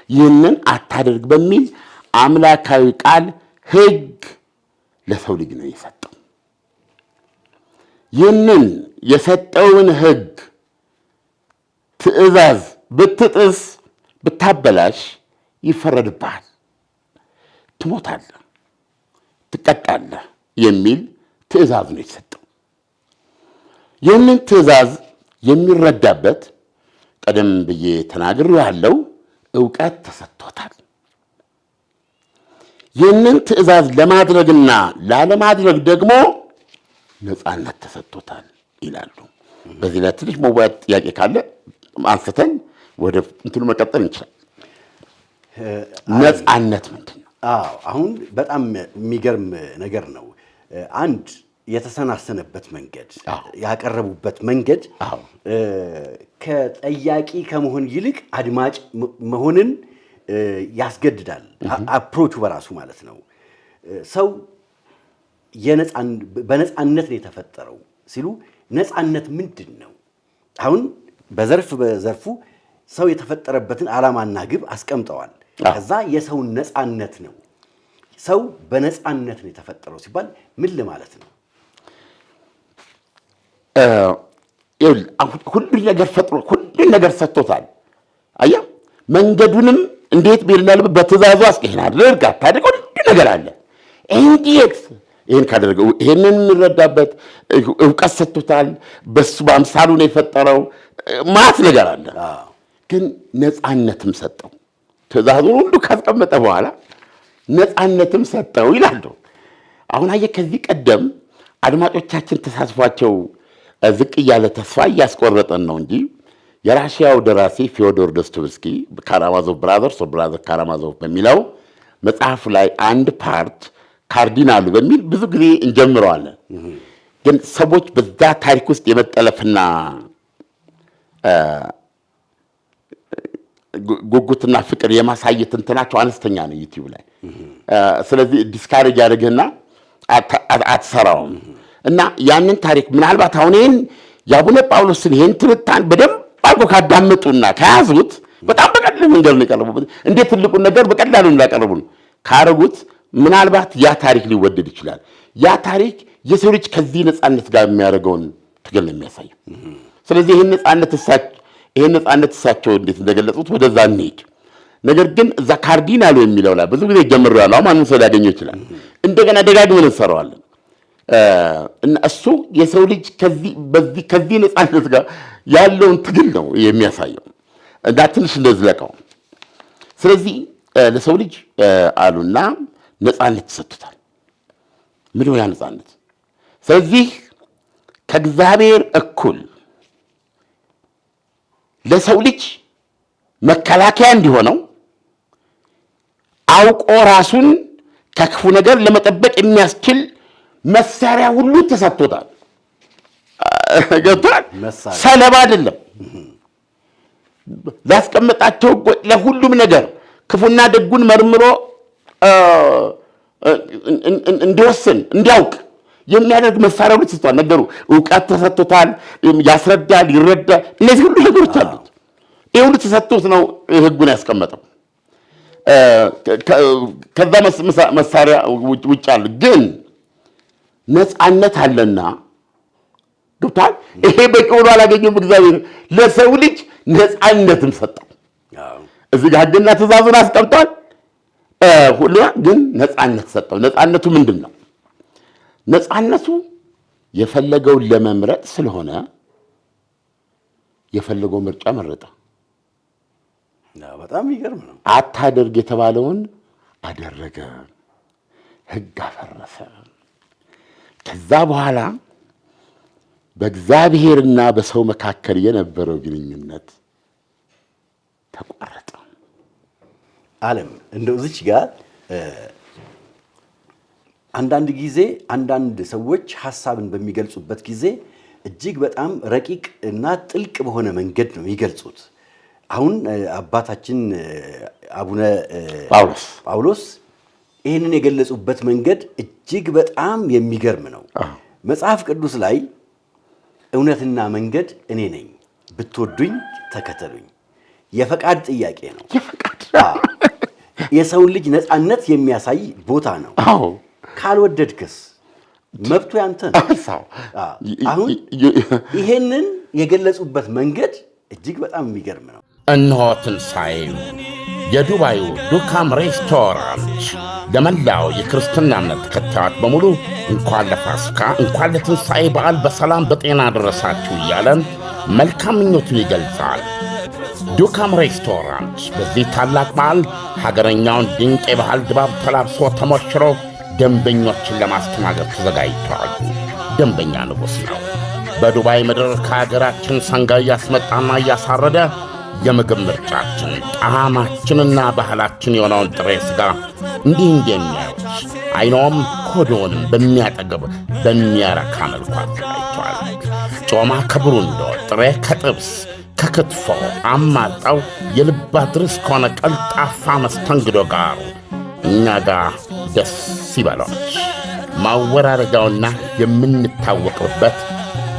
ይህንን አታድርግ በሚል አምላካዊ ቃል ሕግ ለሰው ልጅ ነው የሰጠው። ይህንን የሰጠውን ሕግ ትእዛዝ ብትጥስ ብታበላሽ ይፈረድብሃል፣ ትሞታለህ፣ ትቀጣለህ የሚል ትእዛዝ ነው የተሰጠው። ይህንን ትእዛዝ የሚረዳበት ቀደም ብዬ ተናግሬያለሁ፣ ዕውቀት ተሰጥቶታል። ይህንን ትእዛዝ ለማድረግና ላለማድረግ ደግሞ ነፃነት ተሰጥቶታል ይላሉ። በዚህ ላይ ትንሽ መወያየት ጥያቄ ካለ አንስተን ወደ እንትኑ መቀጠል እንችላለን። ነፃነት ምንድን ነው? አሁን በጣም የሚገርም ነገር ነው። አንድ የተሰናሰነበት መንገድ ያቀረቡበት መንገድ ከጠያቂ ከመሆን ይልቅ አድማጭ መሆንን ያስገድዳል። አፕሮቹ በራሱ ማለት ነው። ሰው በነፃነት ነው የተፈጠረው ሲሉ ነፃነት ምንድን ነው? አሁን በዘርፉ ሰው የተፈጠረበትን ዓላማና ግብ አስቀምጠዋል። ከዛ የሰውን ነፃነት ነው። ሰው በነፃነት ነው የተፈጠረው ሲባል ምን ለማለት ነው? ሁሉን ነገር ፈጥሮ ሁሉን ነገር ሰጥቶታል። አየህ፣ መንገዱንም እንዴት ቢልናል በትእዛዙ አስቀህና አድርግ አታድርግ ሁሉ ነገር አለ። እንዴት ይሄን ካደረገው ይሄንን የሚረዳበት ዕውቀት ሰጥቶታል። በሱ በአምሳሉ ነው የፈጠረው። ማት ነገር አለ። ግን ነፃነትም ሰጠው። ትእዛዙን ሁሉ ካስቀመጠ በኋላ ነፃነትም ሰጠው ይላሉ። አሁን አየህ፣ ከዚህ ቀደም አድማጮቻችን ተሳትፏቸው ዝቅ እያለ ተስፋ እያስቆረጠን ነው እንጂ የራሽያው ደራሲ ፊዮዶር ዶስቶቭስኪ ካራማዞቭ ብራዘርስ ኦር ብራዘር ካራማዞቭ በሚለው መጽሐፍ ላይ አንድ ፓርት ካርዲናሉ በሚል ብዙ ጊዜ እንጀምረዋለን። ግን ሰዎች በዛ ታሪክ ውስጥ የመጠለፍና ጉጉትና ፍቅር የማሳየት እንትናቸው አነስተኛ ነው ዩቲዩብ ላይ። ስለዚህ ዲስካሬጅ ያደርግህና አትሰራውም። እና ያንን ታሪክ ምናልባት አሁን ይህን የአቡነ ጳውሎስን ይህን ትንታኔ በደንብ አድርጎ ካዳመጡና ከያዙት በጣም በቀላሉ መንገድ ነው የቀረቡት። እንዴት ትልቁን ነገር በቀላሉ እንዳቀረቡ ነው ካረጉት ምናልባት ያ ታሪክ ሊወደድ ይችላል። ያ ታሪክ የሰው ልጅ ከዚህ ነፃነት ጋር የሚያደርገውን ትግል ነው የሚያሳየው። ስለዚህ ይህን ነፃነት እሳቸው እንዴት እንደገለጹት ወደዛ እንሄድ። ነገር ግን እዛ ካርዲናሉ የሚለው ላይ ብዙ ጊዜ ጀምሮ ያለው ማንም ሰው ሊያገኘው ይችላል። እንደገና ደጋግመን እንሰራዋለን እና እሱ የሰው ልጅ ከዚህ ነፃነት ጋር ያለውን ትግል ነው የሚያሳየው እና ትንሽ እንደዝለቀው። ስለዚህ ለሰው ልጅ አሉና ነፃነት ተሰጥቷል። ምንድነው ያ ነፃነት? ስለዚህ ከእግዚአብሔር እኩል ለሰው ልጅ መከላከያ እንዲሆነው አውቆ ራሱን ከክፉ ነገር ለመጠበቅ የሚያስችል መሳሪያ ሁሉ ተሰጥቶታል። ገብቷል። ሰለባ አይደለም። ላስቀመጣቸው ለሁሉም ነገር ክፉና ደጉን መርምሮ እንዲወስን እንዲያውቅ የሚያደርግ መሳሪያ ሁሉ ተሰጥቷል። ነገሩ ዕውቀት ተሰጥቶታል። ያስረዳል፣ ይረዳል። እነዚህ ሁሉ ነገሮች አሉት። ይህ ሁሉ ተሰጥቶት ነው ሕጉን ያስቀመጠው። ከዛ መሳሪያ ውጭ አለ ግን ነፃነት አለና ገብቷል። ይሄ በቂ ሆኖ አላገኘም። እግዚአብሔር ለሰው ልጅ ነፃነትም ሰጠው። እዚህ ጋር ሕግና ትእዛዙን አስቀምጧል። ሁሉ ግን ነፃነት ሰጠው። ነፃነቱ ምንድን ነው? ነፃነቱ የፈለገውን ለመምረጥ ስለሆነ የፈለገው ምርጫ መረጠ። በጣም ይገርም ነው። አታደርግ የተባለውን አደረገ፣ ሕግ አፈረሰ። ከዛ በኋላ በእግዚአብሔርና በሰው መካከል የነበረው ግንኙነት ተቋረጠ። ዓለም እንደው እዚች ጋር አንዳንድ ጊዜ አንዳንድ ሰዎች ሐሳብን በሚገልጹበት ጊዜ እጅግ በጣም ረቂቅ እና ጥልቅ በሆነ መንገድ ነው የሚገልጹት። አሁን አባታችን አቡነ ጳውሎስ ይህንን የገለጹበት መንገድ እጅግ በጣም የሚገርም ነው። መጽሐፍ ቅዱስ ላይ እውነትና መንገድ እኔ ነኝ፣ ብትወዱኝ ተከተሉኝ የፈቃድ ጥያቄ ነው። የሰውን ልጅ ነፃነት የሚያሳይ ቦታ ነው። ካልወደድክስ መብቱ ያንተ ነው። አሁን ይሄንን የገለጹበት መንገድ እጅግ በጣም የሚገርም ነው። እነሆ ትንሣኤው የዱባዩ ዱካም ሬስቶራንት ለመላው የክርስትና እምነት ተከታዮች በሙሉ እንኳን ለፋሲካ እንኳን ለትንሣኤ በዓል በሰላም በጤና አደረሳችሁ እያለን መልካም ምኞቱን ይገልጻል። ዱካም ሬስቶራንት በዚህ ታላቅ በዓል ሀገረኛውን ድንቅ የባህል ድባብ ተላብሶ ተሞሽሮ ደንበኞችን ለማስተናገድ ተዘጋጅተዋል። ደንበኛ ንጉሥ ነው። በዱባይ ምድር ከሀገራችን ሰንጋ እያስመጣና እያሳረደ የምግብ ምርጫችን ጣዕማችንና ባህላችን የሆነውን ጥሬ ሥጋ እንዲህ እንደሚያዩት አይኖም ሆዶንም በሚያጠግብ በሚያረካ መልኩ አዘጋጅተዋል። ጮማ ከብሩንዶ፣ ጥሬ ከጥብስ ከክትፎ አማርጠው የልብ አድርስ ከሆነ ቀልጣፋ መስተንግዶ ጋር እኛ ጋር ደስ ይበሎች። ማወራረጃውና የምንታወቅበት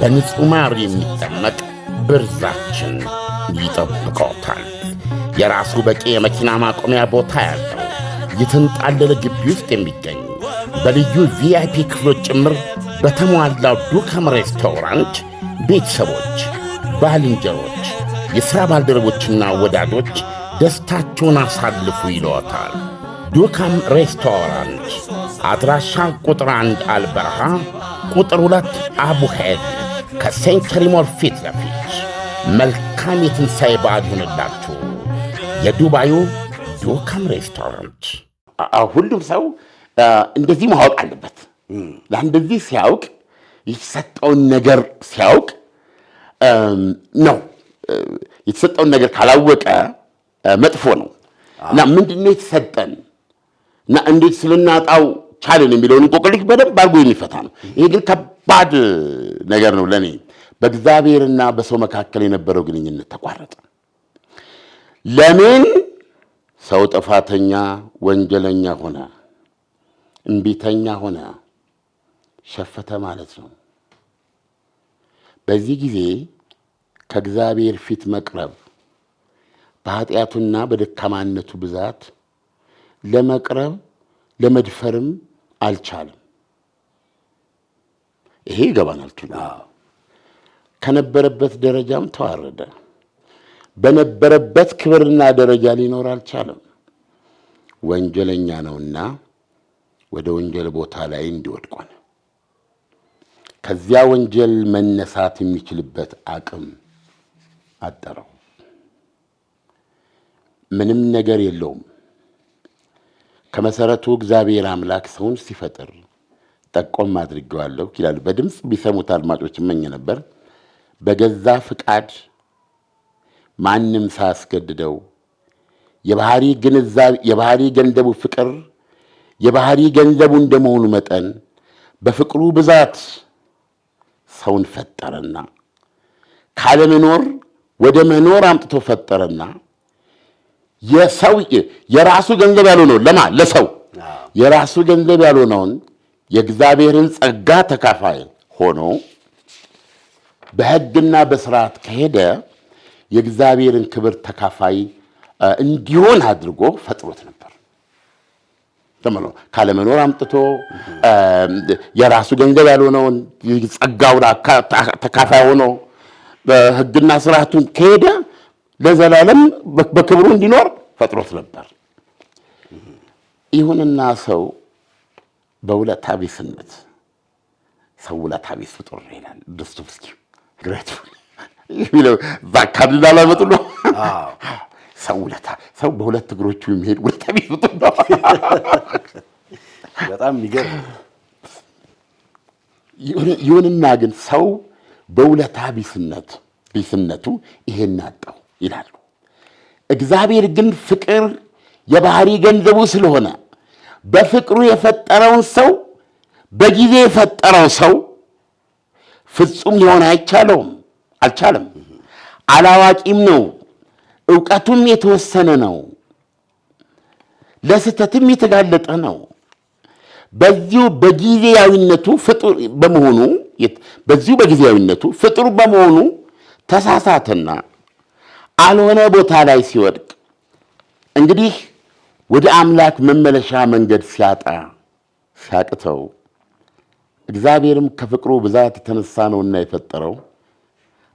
በንጹሕ ማር የሚጠመቅ ብርዛችን ይጠብቀዎታል። የራሱ በቂ የመኪና ማቆሚያ ቦታ ያለው የተንጣለለ ግቢ ውስጥ የሚገኝ በልዩ ቪአይፒ ክፍሎች ጭምር በተሟላው ዱካም ሬስቶራንት ቤተሰቦች፣ ባልንጀሮች፣ የሥራ ባልደረቦችና ወዳጆች ደስታቸውን አሳልፉ ይለዎታል። ዱካም ሬስቶራንት አድራሻ ቁጥር 1 አልበረሃ፣ ቁጥር 2 አቡሄድ ከሴንቸሪ ሞል ፊት ለፊት። መልካም የትንሣኤ በዓል ይሁንላችሁ። የዱባዩ ዱካም ሬስቶራንት። ሁሉም ሰው እንደዚህ ማወቅ አለበት። እንደዚህ ሲያውቅ የተሰጠውን ነገር ሲያውቅ ነው። የተሰጠውን ነገር ካላወቀ መጥፎ ነው እና ምንድነው የተሰጠን እና እንዴት ስልናጣው ቻልን የሚለውን እንቆቅልሽ በደንብ አድርጎ የሚፈታ ነው። ይሄ ግን ከባድ ነገር ነው ለእኔ። በእግዚአብሔርና በሰው መካከል የነበረው ግንኙነት ተቋረጠ። ለምን? ሰው ጥፋተኛ ወንጀለኛ ሆነ፣ እምቢተኛ ሆነ፣ ሸፈተ ማለት ነው። በዚህ ጊዜ ከእግዚአብሔር ፊት መቅረብ በኃጢአቱና በደካማነቱ ብዛት ለመቅረብ ለመድፈርም አልቻለም። ይሄ ይገባናል። ከነበረበት ደረጃም ተዋረደ። በነበረበት ክብርና ደረጃ ሊኖር አልቻለም። ወንጀለኛ ነውና ወደ ወንጀል ቦታ ላይ እንዲወድቅ ሆነ። ከዚያ ወንጀል መነሳት የሚችልበት አቅም አጠረው። ምንም ነገር የለውም። ከመሰረቱ እግዚአብሔር አምላክ ሰውን ሲፈጥር ጠቆም አድርጌዋለሁ ይላል። በድምፅ ቢሰሙት አድማጮች እመኝ ነበር። በገዛ ፍቃድ ማንም ሳያስገድደው የባህሪ ገንዘቡ ፍቅር የባህሪ ገንዘቡ እንደመሆኑ መጠን በፍቅሩ ብዛት ሰውን ፈጠረና ካለመኖር ወደ መኖር አምጥቶ ፈጠረና የሰው የራሱ ገንዘብ ያልሆነው ለሰው የራሱ ገንዘብ ያልሆነውን የእግዚአብሔርን ጸጋ ተካፋይ ሆኖ በሕግና በስርዓት ከሄደ የእግዚአብሔርን ክብር ተካፋይ እንዲሆን አድርጎ ፈጥሮት ነበር። ተመሎ ካለመኖር አምጥቶ የራሱ ገንዘብ ያልሆነውን ጸጋውን ተካፋይ ሆኖ በሕግና ስርዓቱን ከሄደ ለዘላለም በክብሩ እንዲኖር ፈጥሮት ነበር። ይሁንና ሰው በውለታ ቢስነት ሰው ውለታ ቢስ ፍጡር ነው ይላል ዶስቶቭስኪ። ግሬት ይለው ባካድላ ለመጡ ነው። ሰው በሁለት እግሮቹ የሚሄድ ውለታ ቢስ ፍጡር ነው። በጣም የሚገርም። ይሁንና ግን ሰው በውለታ ቢስነቱ ይሄን አጣው ይላሉ። እግዚአብሔር ግን ፍቅር የባህሪ ገንዘቡ ስለሆነ በፍቅሩ የፈጠረውን ሰው በጊዜ የፈጠረው ሰው ፍጹም ሊሆን አልቻለም። አላዋቂም ነው። ዕውቀቱም የተወሰነ ነው። ለስህተትም የተጋለጠ ነው። በዚሁ በጊዜያዊነቱ ፍጡር በመሆኑ ተሳሳተና አልሆነ ቦታ ላይ ሲወድቅ እንግዲህ ወደ አምላክ መመለሻ መንገድ ሲያቅተው እግዚአብሔርም ከፍቅሩ ብዛት የተነሳ ነውና የፈጠረው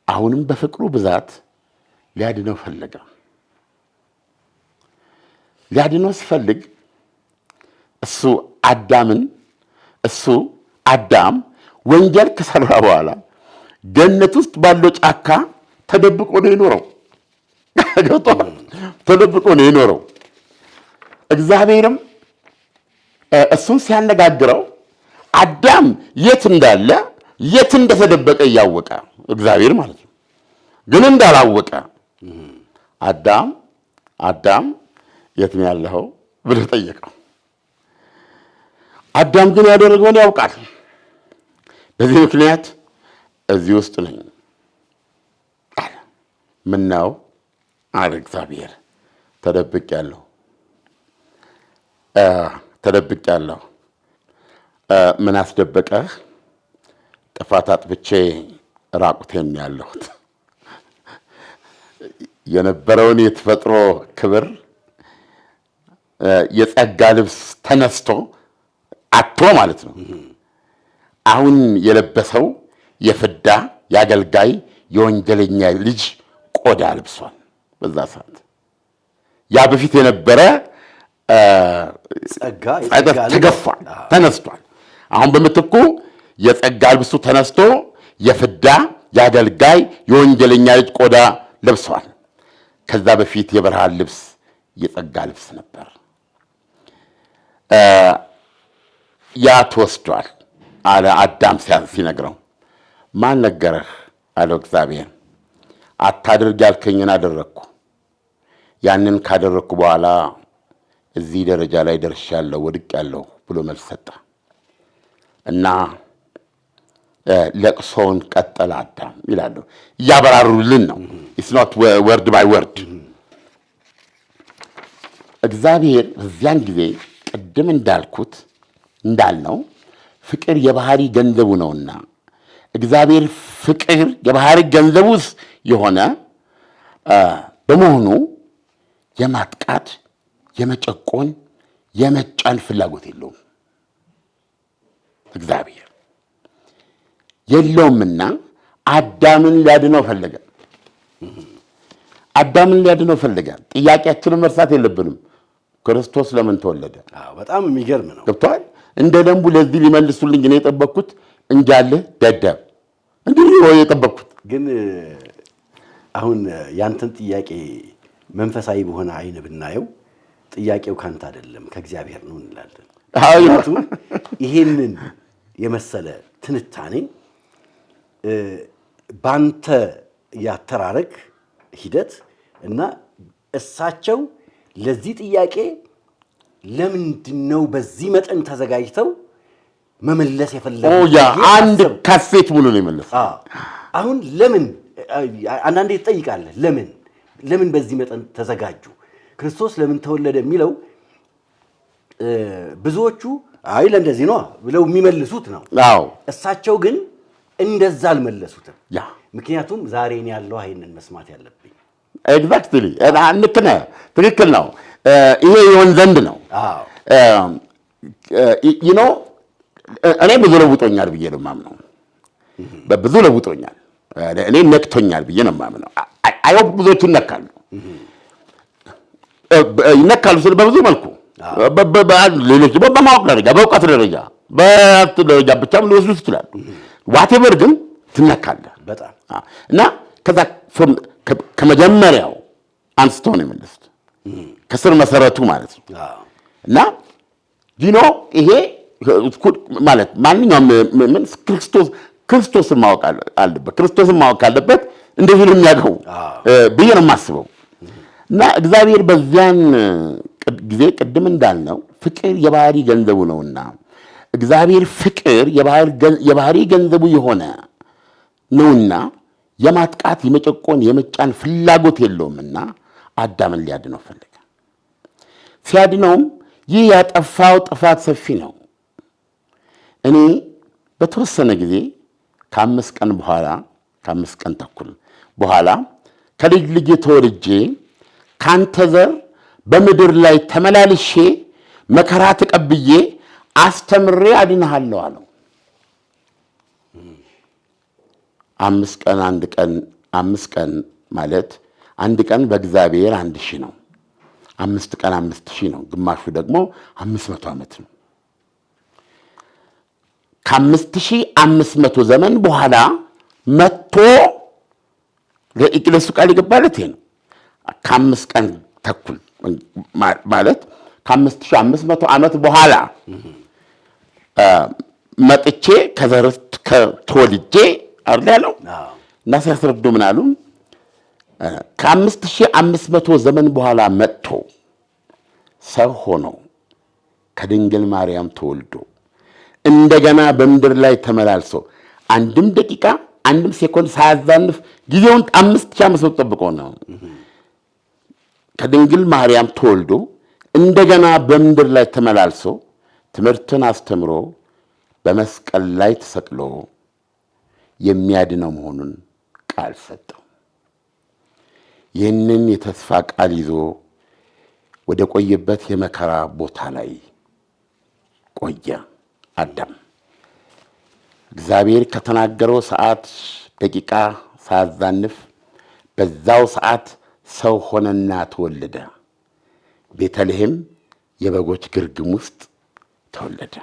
አሁንም በፍቅሩ ብዛት ሊያድነው ፈለገ። ሊያድነው ሲፈልግ አዳም ወንጀል ከሰራ በኋላ ገነት ውስጥ ባለው ጫካ ተደብቆ ነው የኖረው። ተደብቆ ነው የኖረው። እግዚአብሔርም እሱን ሲያነጋግረው አዳም የት እንዳለ የት እንደተደበቀ እያወቀ እግዚአብሔር ማለት ነው፣ ግን እንዳላወቀ አዳም የት ነው ያለኸው ብሎ ጠየቀው። አዳም ግን ያደረገውን ያውቃል። በዚህ ምክንያት እዚህ ውስጥ ነኝ አለ። ምነው አለ እግዚአብሔር፣ ተደብቄያለሁ። ምን አስደበቀህ? ጥፋት አጥፍቼ ራቁቴን ያለሁት የነበረውን የተፈጥሮ ክብር የጸጋ ልብስ ተነስቶ አጥቶ ማለት ነው። አሁን የለበሰው የፍዳ የአገልጋይ የወንጀለኛ ልጅ ቆዳ ልብሷል። በዛ ሰዓት ያ በፊት የነበረ ጸጋ ተገፏል፣ ተነስቷል። አሁን በምትኩ የጸጋ ልብሱ ተነስቶ የፍዳ የአገልጋይ የወንጀለኛ ልጅ ቆዳ ለብሷል። ከዛ በፊት የብርሃን ልብስ የጸጋ ልብስ ነበር። ያ ተወስዷል አለ አዳም ሲነግረው። ማን ነገረህ አለው እግዚአብሔር። አታድርግ ያልከኝን አደረግኩ። ያንን ካደረግኩ በኋላ እዚህ ደረጃ ላይ ደርሻለሁ፣ ወድቄያለሁ ብሎ መልስ ሰጠ እና ለቅሶውን ቀጠለ አዳም ይላሉ። እያበራሩልን ነው። ኢትስ ኖት ወርድ ባይ ወርድ። እግዚአብሔር በዚያን ጊዜ ቅድም እንዳልነው ፍቅር የባህሪ ገንዘቡ ነውና እግዚአብሔር ፍቅር የባህሪ ገንዘቡስ የሆነ በመሆኑ የማጥቃት የመጨቆን የመጫን ፍላጎት የለውም። እግዚአብሔር የለውምና አዳምን ሊያድነው ፈለገ። አዳምን ሊያድነው ፈለገ። ጥያቄያችንን መርሳት የለብንም። ክርስቶስ ለምን ተወለደ? በጣም የሚገርም ነው። ገብቶሃል? እንደ ደንቡ ለዚህ ሊመልሱልኝ እኔ የጠበቅኩት እንጃለ ደደብ እንዲህ ነው የጠበቅኩት። ግን አሁን ያንተን ጥያቄ መንፈሳዊ በሆነ አይን ብናየው ጥያቄው ካንተ አይደለም ከእግዚአብሔር ነው እንላለን። ምክንያቱም ይሄንን የመሰለ ትንታኔ ባንተ ያተራረክ ሂደት እና እሳቸው ለዚህ ጥያቄ ለምንድን ነው በዚህ መጠን ተዘጋጅተው መመለስ የፈለጉት? አንድ ካሴት ሙሉ ነው የመለሰው። አሁን ለምን አንዳንዴ ትጠይቃለህ፣ ለምን በዚህ መጠን ተዘጋጁ? ክርስቶስ ለምን ተወለደ የሚለው ብዙዎቹ አይ ለእንደዚህ ነው ብለው የሚመልሱት ነው። እሳቸው ግን እንደዛ አልመለሱትም። ምክንያቱም ዛሬ እኔ ያለው ይሄንን መስማት ያለብኝ ኤግዛክትሊ ትክክል ነው። ይሄ ይሆን ዘንድ ነው። እኔ ብዙ ለውጦኛል ብዬ ነው የማምነው። በብዙ ለውጦኛል፣ እኔ ነክቶኛል ብዬ ነው የማምነው። አይሆን ብዙዎቹ ይነካሉ ስል በብዙ መልኩ ሌሎች በማወቅ ደረጃ በእውቀት ደረጃ በሀብት ደረጃ ብቻም ሊወስዱ ይችላሉ። ዋቴቨር ግን ትነካለህ በጣም እና ከዛ ከመጀመሪያው አንስቶ ነው የመለሱት ከስር መሰረቱ ማለት ነው። እና ይሄ ማለት ማንኛውም ምን ክርስቶስን ማወቅ አለበት። ክርስቶስን ማወቅ አለበት እንደዚህ ነው የሚያገው ብዬ ነው የማስበው። እና እግዚአብሔር በዚያን ጊዜ ቅድም እንዳልነው ፍቅር የባህሪ ገንዘቡ ነውና እግዚአብሔር ፍቅር የባህሪ ገንዘቡ የሆነ ነውና የማጥቃት የመጨቆን የመጫን ፍላጎት የለውምና አዳምን ሊያድነው ፈለገ። ሲያድነውም ይህ ያጠፋው ጥፋት ሰፊ ነው። እኔ በተወሰነ ጊዜ ከ5 ቀን ተኩል በኋላ ከልጅ ልጅ ተወልጄ ካንተ ዘር በምድር ላይ ተመላልሼ መከራ ተቀብዬ አስተምሬ አድንሃለሁ አለው። 5 ቀን ማለት አንድ ቀን በእግዚአብሔር 1000 ነው። 5 ቀን 5000 ነው። ግማሹ ደግሞ 500 ዓመት ነው። ከ5500 ዘመን በኋላ መጥቶ ለእሱ ቃል የገባለት ይሄ ነው። ከ5 ቀን ተኩል ማለት ከ5500 ዓመት በኋላ መጥቼ ከዘርት ተወልጄ አይደል ያለው። እና ሲያስረዱ ምን አሉ? ከ5500 ዘመን በኋላ መጥቶ ሰው ሆኖ ከድንግል ማርያም ተወልዶ እንደገና በምድር ላይ ተመላልሶ አንድም ደቂቃ አንድም ሴኮንድ ሳያዛንፍ ጊዜውን 5500 ጠብቆ ነው ከድንግል ማርያም ተወልዶ እንደገና በምድር ላይ ተመላልሶ ትምህርትን አስተምሮ በመስቀል ላይ ተሰቅሎ የሚያድነው መሆኑን ቃል ሰጠው። ይህንን የተስፋ ቃል ይዞ ወደ ቆየበት የመከራ ቦታ ላይ ቆየ አዳም። እግዚአብሔር ከተናገረው ሰዓት ደቂቃ ሳያዛንፍ በዛው ሰዓት ሰው ሆነና ተወለደ። ቤተልሔም የበጎች ግርግም ውስጥ ተወለደ።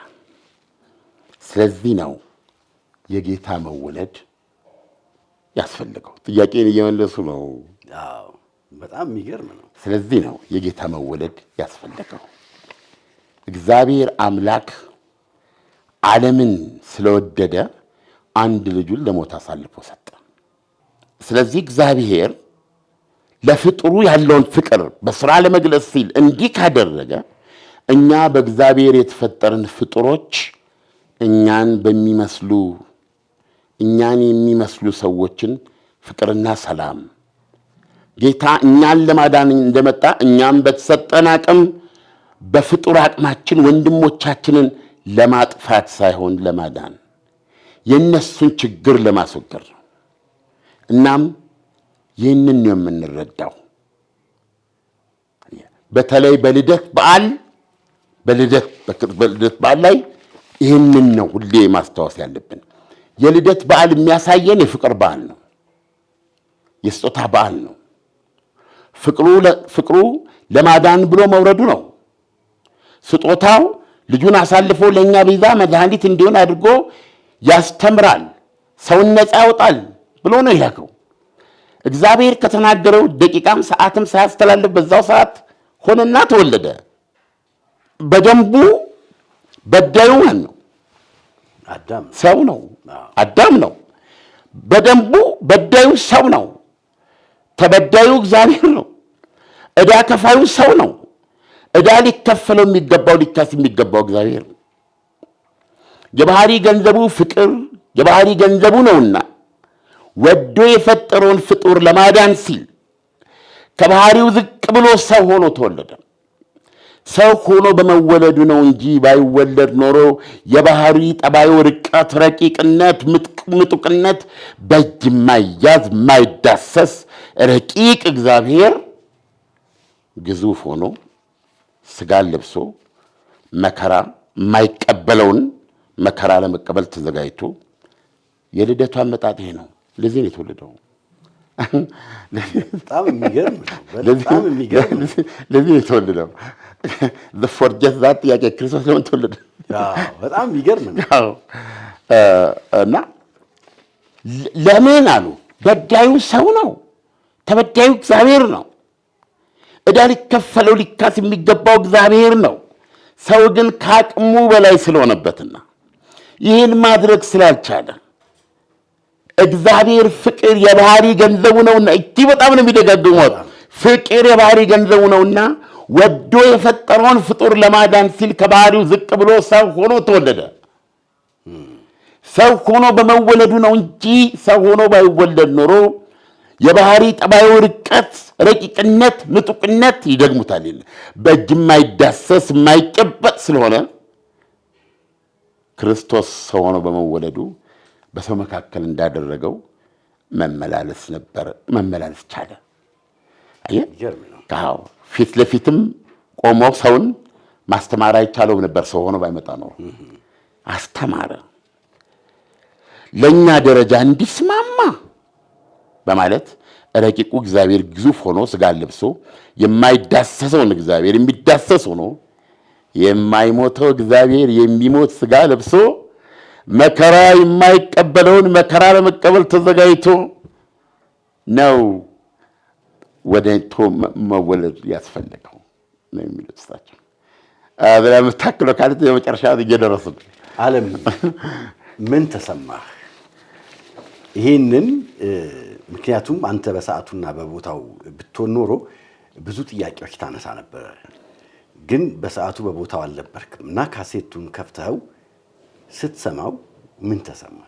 ስለዚህ ነው የጌታ መወለድ ያስፈልገው። ጥያቄን እየመለሱ ነው። በጣም የሚገርም ነው። ስለዚህ ነው የጌታ መወለድ ያስፈልገው። እግዚአብሔር አምላክ ዓለምን ስለወደደ አንድ ልጁን ለሞት አሳልፎ ሰጠ። ስለዚህ እግዚአብሔር ለፍጥሩ ያለውን ፍቅር በሥራ ለመግለጽ ሲል እንዲህ ካደረገ እኛ በእግዚአብሔር የተፈጠርን ፍጥሮች እኛን የሚመስሉ ሰዎችን ፍቅርና ሰላም ጌታ እኛን ለማዳን እንደመጣ እኛም በተሰጠን አቅም በፍጡር አቅማችን ወንድሞቻችንን ለማጥፋት ሳይሆን ለማዳን የነሱን ችግር ለማስወገድ ነው። እናም ይህንን ነው የምንረዳው። በተለይ በልደት በዓል ላይ ይህንን ነው ሁሌ ማስታወስ ያለብን። የልደት በዓል የሚያሳየን የፍቅር በዓል ነው፣ የስጦታ በዓል ነው። ፍቅሩ ለማዳን ብሎ መውረዱ ነው። ስጦታው ልጁን አሳልፎ ለእኛ ቤዛ መድኃኒት እንዲሆን አድርጎ ያስተምራል፣ ሰውን ነፃ ያወጣል ብሎ ነው የላከው። እግዚአብሔር ከተናገረው ደቂቃም ሰዓትም ሳያስተላልፍ በዛው ሰዓት ሆነና ተወለደ። በደንቡ በዳዩ ማን ነው? ሰው ነው፣ አዳም ነው። በደንቡ በዳዩ ሰው ነው። ተበዳዩ እግዚአብሔር ነው። ዕዳ ከፋዩ ሰው ነው። ዕዳ ሊከፈለው የሚገባው ሊካስ የሚገባው እግዚአብሔር ነው። የባህሪ ገንዘቡ ፍቅር የባህሪ ገንዘቡ ነውና ወዶ የፈጠረውን ፍጡር ለማዳን ሲል ከባህሪው ዝቅ ብሎ ሰው ሆኖ ተወለደ። ሰው ሆኖ በመወለዱ ነው እንጂ ባይወለድ ኖሮ የባህሪ ጠባዩ ርቀት፣ ረቂቅነት፣ ምጡቅነት በእጅ የማይያዝ የማይዳሰስ ረቂቅ እግዚአብሔር ግዙፍ ሆኖ ስጋን ለብሶ መከራ የማይቀበለውን መከራ ለመቀበል ተዘጋጅቶ የልደቱ አመጣጥ ይሄ ነው። ለዚህ ነው የተወለደው። በጣም የሚገርም ነው። ለዚህ ነው የተወለደው። ዘፎርጀት ዛት ጥያቄ ክርስቶስ ለምን ተወለደ? በጣም የሚገርም ነው። እና ለምን አሉ? በዳዩ ሰው ነው፣ ተበዳዩ እግዚአብሔር ነው። ዕዳ ሊከፈለው ሊካስ የሚገባው እግዚአብሔር ነው። ሰው ግን ከአቅሙ በላይ ስለሆነበትና ይህን ማድረግ ስላልቻለ እግዚአብሔር ፍቅር የባህሪ ገንዘቡ ነውና እጅግ በጣም ነው የሚደጋግሙት። ፍቅር የባህሪ ገንዘቡ ነውና ወዶ የፈጠረውን ፍጡር ለማዳን ሲል ከባህሪው ዝቅ ብሎ ሰው ሆኖ ተወለደ። ሰው ሆኖ በመወለዱ ነው እንጂ ሰው ሆኖ ባይወለድ ኖሮ የባህሪ ጠባዩ ርቀት፣ ረቂቅነት፣ ምጡቅነት ይደግሙታል በእጅ የማይዳሰስ የማይጨበጥ ስለሆነ ክርስቶስ ሰው ሆኖ በመወለዱ በሰው መካከል እንዳደረገው መመላለስ ቻለ። አዎ ፊት ለፊትም ቆሞ ሰውን ማስተማር አይቻለውም ነበር። ሰው ሆኖ ባይመጣ ነው አስተማረ። ለኛ ደረጃ እንዲስማማ በማለት ረቂቁ እግዚአብሔር ግዙፍ ሆኖ ስጋ ለብሶ የማይዳሰሰውን እግዚአብሔር የሚዳሰስ ሆኖ የማይሞተው እግዚአብሔር የሚሞት ስጋ ለብሶ መከራ የማይቀበለውን መከራ ለመቀበል ተዘጋጅቶ ነው ወደቶ መወለድ ያስፈልገው ነው የሚሉት እሳቸው። ለምታክለው ካለት የመጨረሻ እየደረስን ዓለም ምን ተሰማህ? ይሄንን ምክንያቱም አንተ በሰዓቱና በቦታው ብትሆን ኖሮ ብዙ ጥያቄዎች ታነሳ ነበር፣ ግን በሰዓቱ በቦታው አልነበርክም እና ካሴቱን ከፍተው ስትሰማው ምን ተሰማ?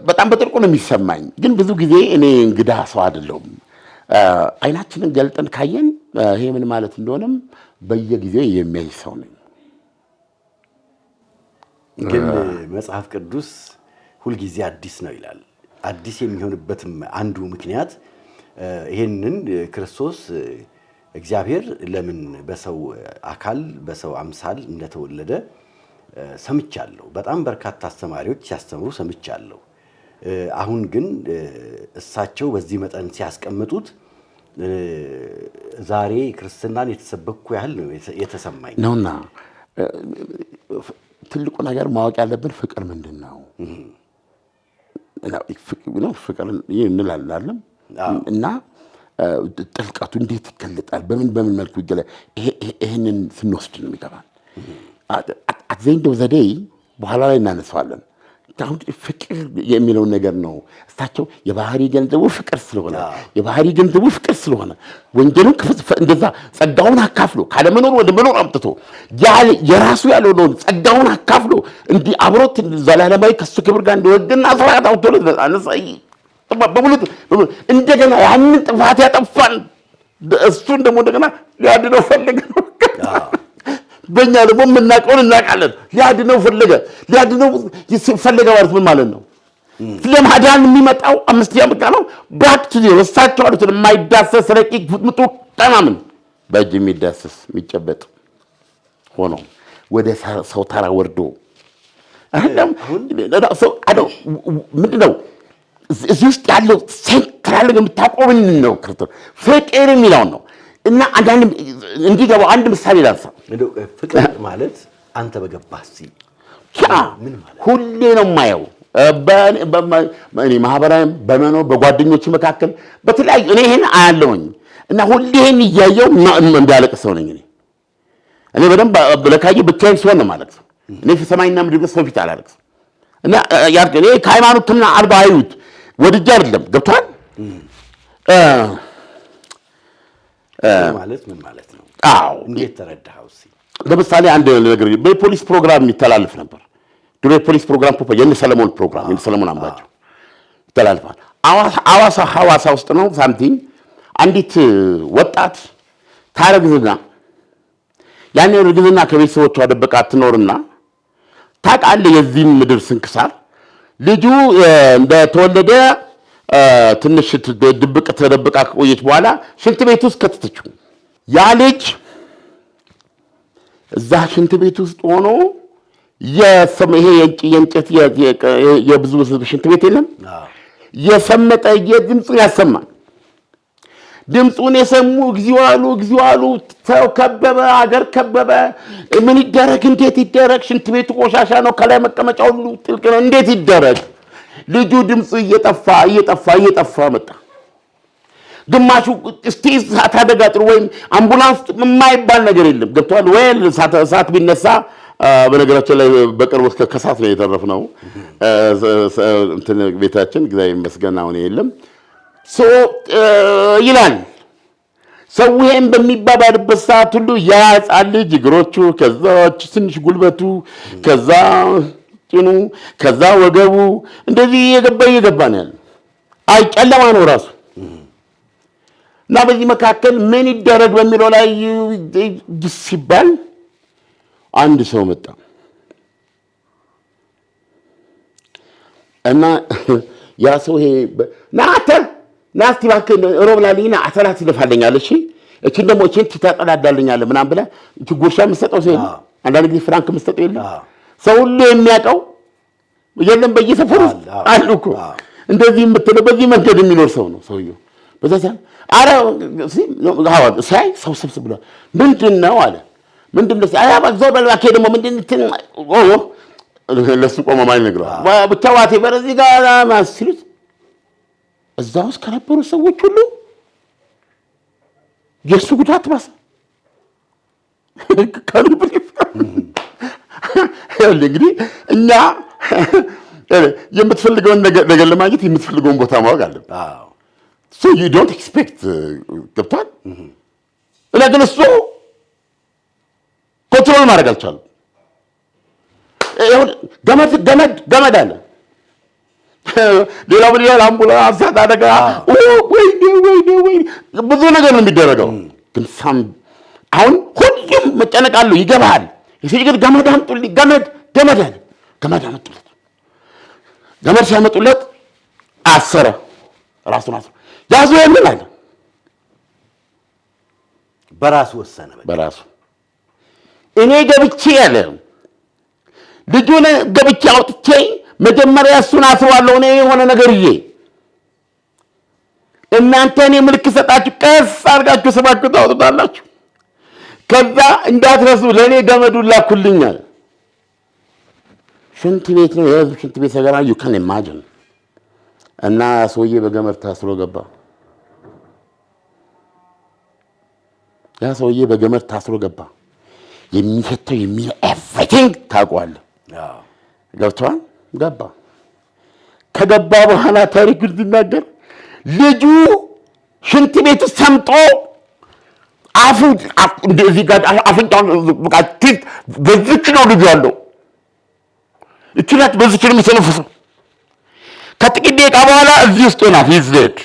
በጣም በጥልቁ ነው የሚሰማኝ። ግን ብዙ ጊዜ እኔ እንግዳ ሰው አይደለሁም። አይናችንን ገልጠን ካየን ይሄ ምን ማለት እንደሆነም በየጊዜው የሚያይ ሰው ነኝ። ግን መጽሐፍ ቅዱስ ሁልጊዜ አዲስ ነው ይላል። አዲስ የሚሆንበትም አንዱ ምክንያት ይሄንን ክርስቶስ እግዚአብሔር ለምን በሰው አካል በሰው አምሳል እንደተወለደ ሰምቻለሁ። በጣም በርካታ አስተማሪዎች ሲያስተምሩ ሰምቻለሁ። አሁን ግን እሳቸው በዚህ መጠን ሲያስቀምጡት ዛሬ ክርስትናን የተሰበኩ ያህል ነው የተሰማኝ ነውና ትልቁ ነገር ማወቅ ያለብን ፍቅር ምንድን ነው ፍቅር እንላለን እና ጥልቀቱ እንዴት ይገለጣል፣ በምን መልኩ ይገለጣል? ይሄንን ስንወስድ ነው የሚገባል። አትዘንደው ዘዴ በኋላ ላይ እናነሳዋለን። አሁን ፍቅር የሚለው ነገር ነው። እሳቸው የባህሪ ገንዘቡ ፍቅር ስለሆነ ወንጌልን እንደዛ ጸጋውን አካፍሎ ካለመኖር ወደ መኖር አምጥቶ የራሱ ያለውን ጸጋውን አካፍሎ እንዲህ አብሮት ዘላለማዊ ከሱ ክብር ጋር እንዲወግና ስርዓት አውጥቶ በሙሉ እንደገና ያንን ጥፋት ያጠፋን እሱን ደግሞ እንደገና ሊያድነው ፈለገ ነው። በእኛ ደግሞ የምናውቀውን እናውቃለን። ሊያድነው ፈለገ ማለት ምን ማለት ነው? ለማዳን የሚመጣው 5 ዓመት ነው። ባክ ቱ ዜሮ እሳቸው አሉት የማይዳሰስ ረቂቅ ምጡቅ ጠማምን በእጅ የሚዳሰስ የሚጨበጥ ሆኖ ወደ ሰው ተራ ወርዶ ምንድነው እዚህ ውስጥ ያለው ሴንትራል የምታውቀው ምንድን ነው? ክርስቶስ ፍቅር የሚለውን ነው። እና አንዳንድ እንዲገባው አንድ ምሳሌ ላንሳ። ፍቅር ማለት አንተ በገባህ ምን ማለት ሁሌ ነው የማየው በእኔ ማህበራዊ በጓደኞች መካከል በተለያዩ እኔ ይሄን አያለሁኝ እና ሁሌ ይሄን እያየው እንዳለቅስ ሰው ነኝ እኔ በደንብ ለካዬ ብቻዬን ሲሆን ነው ማለት ነው። እኔ ሰማይና ምድር ሰው ፊት አላለቅስም እና እኔ ከሃይማኖትና አልባ አይሁት ወድጄ አይደለም። ገብቶሃል ማለት ምን ማለት ነው? አዎ እንዴት ተረዳኸው? ለምሳሌ አንድ ነገር በፖሊስ ፕሮግራም ይተላልፍ ነበር። ድሮ የፖሊስ ፕሮግራም የሰለሞን ፕሮግራም የሰለሞን አምባቸው ይተላልፋል። ሐዋሳ ውስጥ ነው ሳምቲንግ አንዲት ወጣት ታረግዝና ያን እርግዝና ከቤተሰቦቿ ደብቃ ትኖርና ታውቃለህ የዚህ ምድር ስንክሳር ልጁ እንደተወለደ ትንሽ ድብቅ ተደብቃ ቆየች። በኋላ ሽንት ቤት ውስጥ ከተተችው። ያ ልጅ እዛ ሽንት ቤት ውስጥ ሆኖ ይሄ የእንጨት የብዙ ሽንት ቤት የለም የሰመጠ የድምፁን ያሰማል። ድምፁን የሰሙ እግዚኦ አሉ። ሰው ከበበ፣ አገር ከበበ። ምን ይደረግ? እንዴት ይደረግ? ሽንት ቤቱ ቆሻሻ ነው፣ ከላይ መቀመጫ ሁሉ ጥልቅ ነው። እንዴት ይደረግ? ልጁ ድምፁ እየጠፋ መጣ። ግማሹ እስቲ እሳት አደጋ ጥሩ ወይም አምቡላንስ የማይባል ነገር የለም። ገብቷል ወይ? እሳት ቢነሳ በነገራችን ላይ በቅርቡ ከሳት ነው የተረፍነው። እንትን ቤታችን እግዚአብሔር ይመስገን አሁን የለም ይላል ሰው። ይሄን በሚባባልበት ሰዓት ሁሉ ያ ሕፃን ልጅ እግሮቹ፣ ከዛ ትንሽ ጉልበቱ፣ ከዛ ጭኑ፣ ከዛ ወገቡ እንደዚህ እየገባ ነው ያለው። አይ ጨለማ ነው ራሱ። እና በዚህ መካከል ምን ይደረግ በሚለው ላይ ሲባል አንድ ሰው መጣ እና ያ ሰው ይሄ ናስቲ እባክህ ሮብላሊና አሰላት ይደፋልኛል። እሺ እቺን ደግሞ እቺን ትታጠላዳልኛለህ ምናምን ብለህ እቺ ጉርሻ የምትሰጠው ሰው የለም። አንዳንድ ጊዜ ፍራንክ የምትሰጠው የለም። ሰው ሁሉ የሚያውቀው የለም። በየሰፈሩ አሉ እኮ እንደዚህ የምትለው በዚህ መንገድ የሚኖር ሰው ነው ሰውየው። በዛ አረ ሳይ ሰው ስብስብ ብሏል። ምንድን ነው አለ። ምንድን ነው አያ ባግዘው በልባኬ ደግሞ ምንድን ለሱ ቆሞ ማን ይነግረዋል? ብቻዋቴ በረዚህ ጋር ማስሉት እዛ ውስጥ ከነበሩ ሰዎች ሁሉ የሱ ጉዳት ባሰ። እንግዲህ እኛ የምትፈልገውን ነገር ለማግኘት የምትፈልገውን ቦታ ማወቅ አለብን። so you don't expect ገብቷል። እና ግን እሱ ኮንትሮል ማድረግ አልቻለም። ገመድ አለ። ሌላው ምን ይላል? አምቡላንስ እሳት አደጋ ወይ ብዙ ነገር ነው የሚደረገው። ግን አሁን ሁሉም መጨነቅ አለው። ይገባሃል? የሲግር ገመድ አምጡልኝ፣ ገመድ አለ። ገመድ አመጡለት። ገመድ ሲያመጡለት አሰረ። ራሱን ያዙ የሚል አለ። በራሱ ወሰነ። በራሱ እኔ ገብቼ ያለ ልጁን ገብቼ አውጥቼ መጀመሪያ እሱን አስዋለሁ እኔ የሆነ ነገር እናንተ እኔ ምልክት ሰጣችሁ ቀስ አድርጋችሁ ሰባችሁ ታውጣላችሁ። ከዛ እንዳትረሱ ለኔ ገመዱን ላኩልኛል። ሽንት ቤት ነው የህዝብ ሽንት ቤት ሰገራ you can imagine። እና ሰውዬ በገመድ ታስሮ ገባ። ያ ሰውዬ በገመድ ታስሮ ገባ። የሚሸተው everything ታውቀዋለህ። ገብቷል። ገባ። ከገባ በኋላ ታሪኩ ሲናገር ልጁ ሽንት ቤት ሰምጦ አፉ እንደዚህ ጋር አፍንጫው በቃ በዝች ነው ልጁ ያለው። እችላት በዝች ነው የሚሰነፍሰው። ከጥቂት ደቂቃ በኋላ እዚህ ውስጥ ሆና ሂዝድ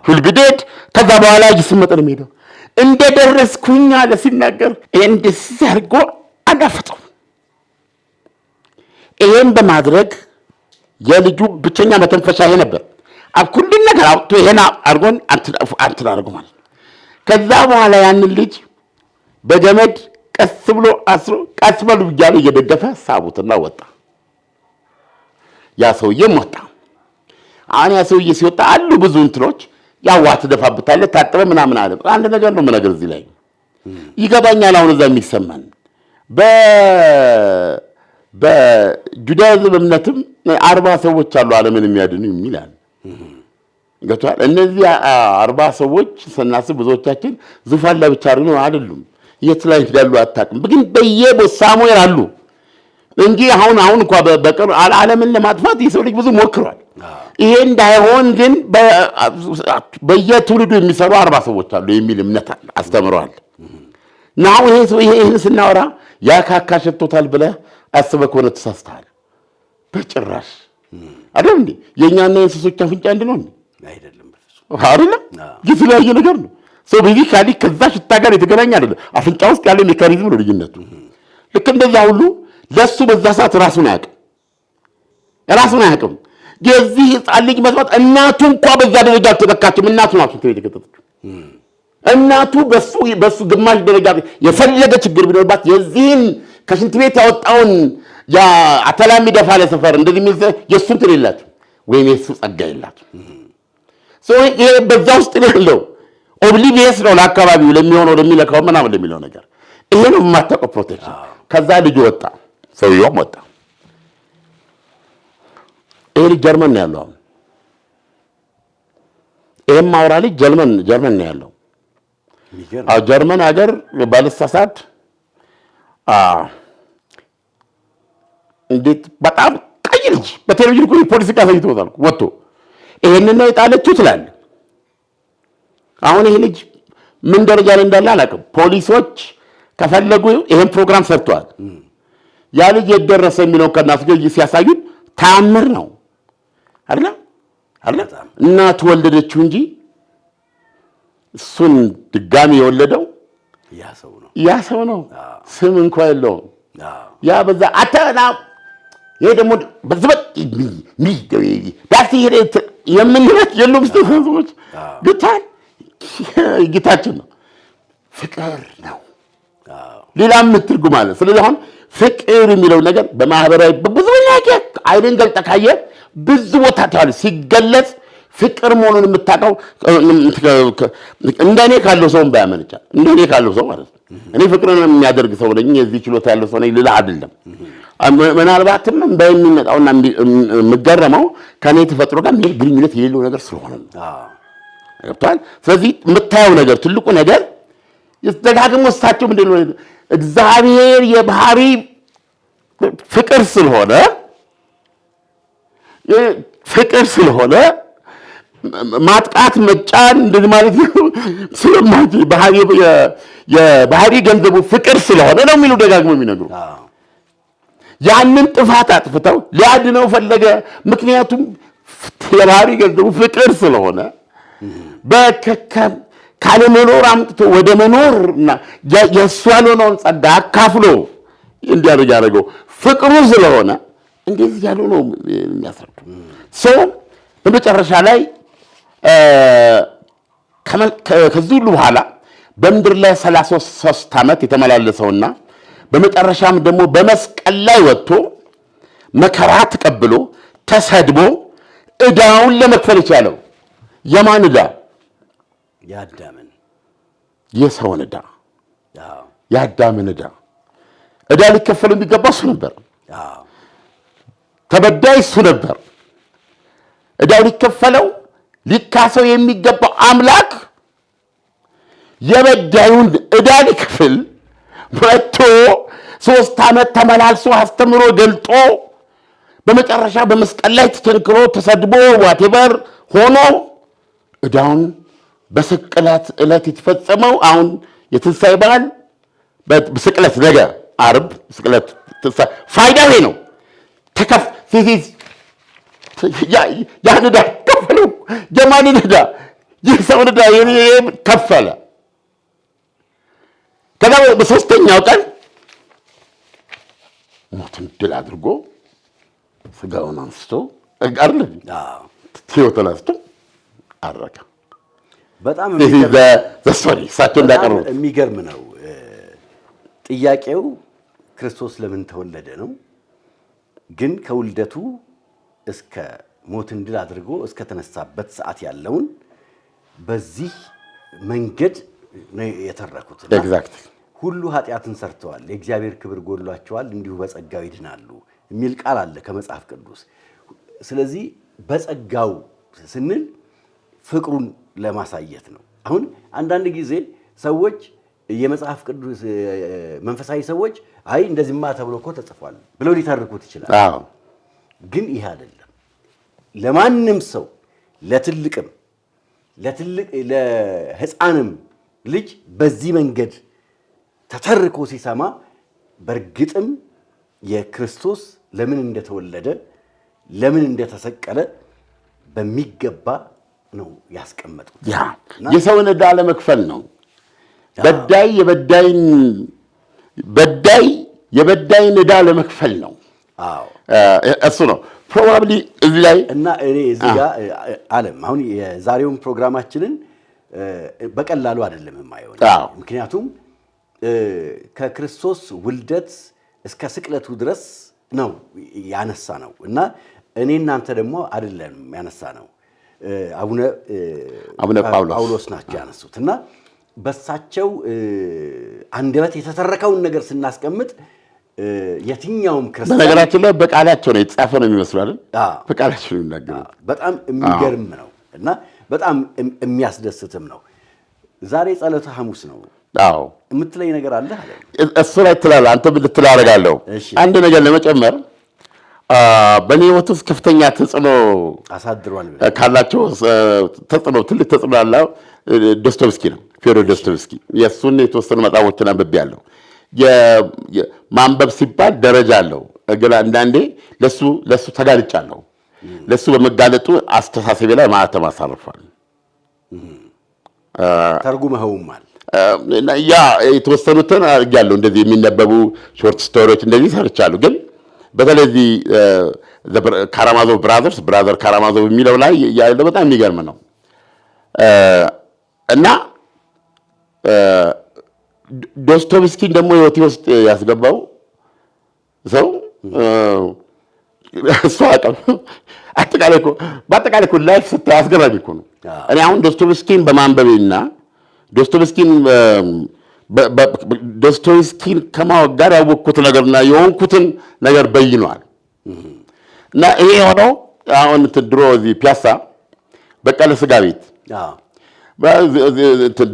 ሁልቢዴት ከዛ በኋላ ይስመጥ ነው የሚሄደው። እንደደረስኩኝ አለ ሲናገር እንደዚህ አድርጎ አዳፈጠው። ይሄን በማድረግ የልጁ ብቸኛ መተንፈሻ ይሄ ነበር። ሁሉን ነገር አውጥቶ ይሄን አድርጎን አንትን አድርጎ ማለት ነው። ከዛ በኋላ ያንን ልጅ በገመድ ቀስ ብሎ አስሮ ቀስ በሉ እያለ እየደገፈ ሳቡትና ወጣ። ያ ሰውዬም ወጣ። አሁን ያ ሰውዬ ሲወጣ አሉ ብዙ እንትኖች ያዋት ደፋብታለ ታጠበ ምናምን አለ። አንድ ነገር ነው ነገር እዚህ ላይ ይገባኛል። አሁን እዛ የሚሰማን በጁዳይዝም እምነትም 40 ሰዎች አሉ ዓለምን የሚያድኑ የሚላል ገቷል። እነዚህ 40 ሰዎች ስናስብ ብዙዎቻችን ዙፋን ላይ ብቻ አይደሉም። የት ላይ እንዳሉ አታውቅም። ግን በየቦታው ሳሙኤል አሉ እንጂ አሁን እንኳን በቀር ዓለምን ለማጥፋት የሰው ልጅ ብዙ ሞክሯል። ይሄ እንዳይሆን ግን በየትውልዱ የሚሰሩ 40 ሰዎች አሉ የሚል እምነት አስተምረዋል። ናው ይሄን ስናወራ ያካካ ሸቶታል ብለህ አስበህ ከሆነ ተሳስተሃል። በጭራሽ አይደል እንዴ? የኛና የእንስሶች አፍንጫ አንድ ነው አይደለም? አይደለም፣ የተለያየ ነገር ነው። ሰው በዚህ ካሊ ከዛ ሽታ ጋር የተገናኘ አይደለም። አፍንጫ ውስጥ ያለው ሜካኒዝም ነው ልዩነቱ። ልክ እንደዛ ሁሉ ለሱ በዛ ሰዓት ራሱን አያውቅም። የዚህ ሕፃን ልጅ መስማት እናቱ እንኳን በዛ ደረጃ አልተነካችም። እናቱ ናት የተከተተችው። እናቱ በሱ ግማሽ ደረጃ የፈለገ ችግር ቢኖርባት የዚህን ከሽንት ቤት ያወጣውን ያ አተላሚ ደፋለ ሰፈር እንደዚህ የሚል የሱን ትልላት ወይም የሱ ጸጋ የላት ይሄ በዛ ውስጥ ነው ያለው። ኦብሊቪየስ ነው ለአካባቢው ለሚሆነው ለሚለካው ምናምን ለሚለው ነገር። ይሄ ነው የማታውቀው ፕሮቴክሽን። ከዛ ልጅ ወጣ፣ ሰውየውም ወጣ። ይሄ ልጅ ጀርመን ነው ያለው። ይሄም ማውራ ልጅ ጀርመን ነው ያለው። ጀርመን ሀገር ባለሳሳት እንዴት በጣም ቀይ ልጅ በቴሌቪዥን እኮ ፖሊስ ካሳይቶታል ወጥቶ ይሄንን ነው የጣለችው ትላል። አሁን ይሄ ልጅ ምን ደረጃ ላይ እንዳለ አላውቅም። ፖሊሶች ከፈለጉ ይሄን ፕሮግራም ሰርተዋል። ያ ልጅ የደረሰ የሚለው ከናስ ገይ ሲያሳዩን ታምር ነው አይደል? እናቱ ወለደችው እንጂ እሱን ድጋሚ የወለደው ያ ሰው ነው። ስም እንኳን የለውም። ያ በዛ አታና ይሄ ደግሞ በዝበት ዳስ ይሄ የምንለት የሉም ስተሰዎች ጌታችን ነው። ፍቅር ነው ሌላ ትርጉም አለ። ስለዚህ አሁን ፍቅር የሚለው ነገር በማህበራዊ ብዙ ነገር አይደን ገልጠ ካየ ብዙ ቦታ ታያለህ ሲገለጽ ፍቅር መሆኑን የምታውቀው እንደኔ ካለው ሰው ባያመነጫ እንደኔ ካለው ሰው ማለት ነው። እኔ ፍቅርን የሚያደርግ ሰው ነኝ የዚህ ችሎታ ያለው ሰው ነኝ ልልህ አይደለም። ምናልባትም በሚመጣውና የምገረመው ከኔ ተፈጥሮ ጋር ምን ግንኙነት የሌለው ነገር ስለሆነ ነው። ገብቷል። ስለዚህ የምታየው ነገር ትልቁ ነገር ይስተጋግሞ ስታቸው ምንድነው እግዚአብሔር የባህሪ ፍቅር ስለሆነ ማጥቃት መጫን እንደዚህ ማለት ነው ስለማጂ የባህሪ ገንዘቡ ፍቅር ስለሆነ ነው የሚሉ ደጋግሞ የሚነግሩ ያንን ጥፋት አጥፍተው ሊያድነው ፈለገ። ምክንያቱም የባህሪ ገንዘቡ ፍቅር ስለሆነ ካለ መኖር አምጥቶ ወደ መኖርና የእሱ ያልሆነውን ጸጋ አካፍሎ እንዲያደርግ ያደረገው ፍቅሩ ስለሆነ እንደዚህ ያለው ነው የሚያስረዱ ሰው በመጨረሻ ላይ ከዚህ ሁሉ በኋላ በምድር ላይ 33 ዓመት የተመላለሰውና በመጨረሻም ደግሞ በመስቀል ላይ ወጥቶ መከራ ተቀብሎ ተሰድቦ ዕዳውን ለመክፈል የቻለው የማን ዕዳ? የአዳምን የሰውን ዕዳ የአዳምን ዕዳ ሊከፈል የሚገባው እሱ ነበር። ተበዳይ እሱ ነበር። ዕዳው ሊከፈለው ሊካሰው የሚገባው አምላክ የበዳዩን ዕዳ ሊከፍል መጥቶ 3 ዓመት ተመላልሶ አስተምሮ ገልጦ በመጨረሻ በመስቀል ላይ ተቸንክሮ ተሰድቦ ዋቴቨር ሆኖ ዕዳውን በስቅለት ዕለት የተፈጸመው አሁን የትንሣኤ በዓል በስቅለት ነገ ዓርብ ስቅለት ፋይዳው ነው። ያን ዕዳ ከፈለው። የማንን ዕዳ? የሰውን ዕዳ ከፈለ። ከዛ በሶስተኛው ቀን ሞትን ድል አድርጎ ስጋውን አንስቶ አይደል ሕይወቱን አንስቶ አረገ። በጣም እሳቸው እንዳቀረቡ የሚገርም ነው። ጥያቄው ክርስቶስ ለምን ተወለደ ነው። ግን ከውልደቱ እስከ ሞትን ድል አድርጎ እስከ ተነሳበት ሰዓት ያለውን በዚህ መንገድ ነው የተረኩት። ኤግዛክትሊ ሁሉ ኃጢአትን ሰርተዋል፣ የእግዚአብሔር ክብር ጎድሏቸዋል፣ እንዲሁ በጸጋው ይድናሉ የሚል ቃል አለ ከመጽሐፍ ቅዱስ። ስለዚህ በጸጋው ስንል ፍቅሩን ለማሳየት ነው። አሁን አንዳንድ ጊዜ ሰዎች የመጽሐፍ ቅዱስ መንፈሳዊ ሰዎች አይ እንደዚህማ ተብሎ እኮ ተጽፏል ብለው ሊተርኩት ይችላል። ግን ይህ አይደለም። ለማንም ሰው ለትልቅም ለሕፃንም ልጅ በዚህ መንገድ ተተርኮ ሲሰማ በእርግጥም የክርስቶስ ለምን እንደተወለደ ለምን እንደተሰቀለ በሚገባ ነው ያስቀመጡት። የሰውን ዕዳ ለመክፈል ነው። በዳይ የበዳይን ዕዳ ለመክፈል ነው። እሱ ነው ፕሮባብሊ እዚህ ላይ እና እኔ እዚህ ጋር ዓለም አሁን የዛሬውን ፕሮግራማችንን በቀላሉ አይደለም የማየው። ምክንያቱም ከክርስቶስ ውልደት እስከ ስቅለቱ ድረስ ነው ያነሳ ነው እና እኔ እናንተ ደግሞ አይደለም ያነሳ ነው አቡነ ጳውሎስ ናቸው ያነሱት እና በሳቸው አንደበት የተተረከውን ነገር ስናስቀምጥ የትኛውም ክርስቲያን በነገራችን ላይ በቃላቸው ነው የተጻፈ ነው የሚመስለው አይደል? በቃላቸው ነው የሚናገሩት። በጣም የሚገርም ነው እና በጣም የሚያስደስትም ነው። ዛሬ ጸሎተ ሐሙስ ነው። የምትለኝ ነገር አለ አለ እሱ ላይ ትላለህ አንተ ምን ልትል አደርጋለሁ። አንድ ነገር ለመጨመር በእኔ ሕይወት ውስጥ ከፍተኛ ተጽዕኖ አሳድሯል ካላቸው ተጽዕኖ ትልቅ ተጽዕኖ ያለው ዶስቶቭስኪ ነው። ፊዮዶር ዶስቶቭስኪ የእሱን የተወሰኑ መጽሐፎችን አንብቤያለሁ። ማንበብ ሲባል ደረጃ አለው። ግን አንዳንዴ ለሱ ተጋልጫለሁ። ለሱ በመጋለጡ አስተሳሰቤ ላይ ማህተም አሳርፏል። ተርጉመኸውማል። ያ የተወሰኑትን አድርጌያለሁ። እንደዚህ የሚነበቡ ሾርት ስቶሪዎች እንደዚህ ሰርቻለሁ። ግን በተለይ ካራማዞቭ ብራዘር ካራማዞቭ የሚለው ላይ ያለው በጣም የሚገርም ነው እና ዶስቶቭስኪን ደግሞ ህይወቴ ውስጥ ያስገባው ሰው እሱ አቀም በአጠቃላይ እኮ ላይፍ ስታይ አስገራሚ እኮ ነው። እኔ አሁን ዶስቶቭስኪን በማንበቤና ዶስቶቭስኪን ከማወቅ ጋር ያወቅኩት ነገርና የሆንኩትን ነገር በይኗል እና ይሄ የሆነው አሁን ድሮ እዚህ ፒያሳ በቀለ ስጋ ቤት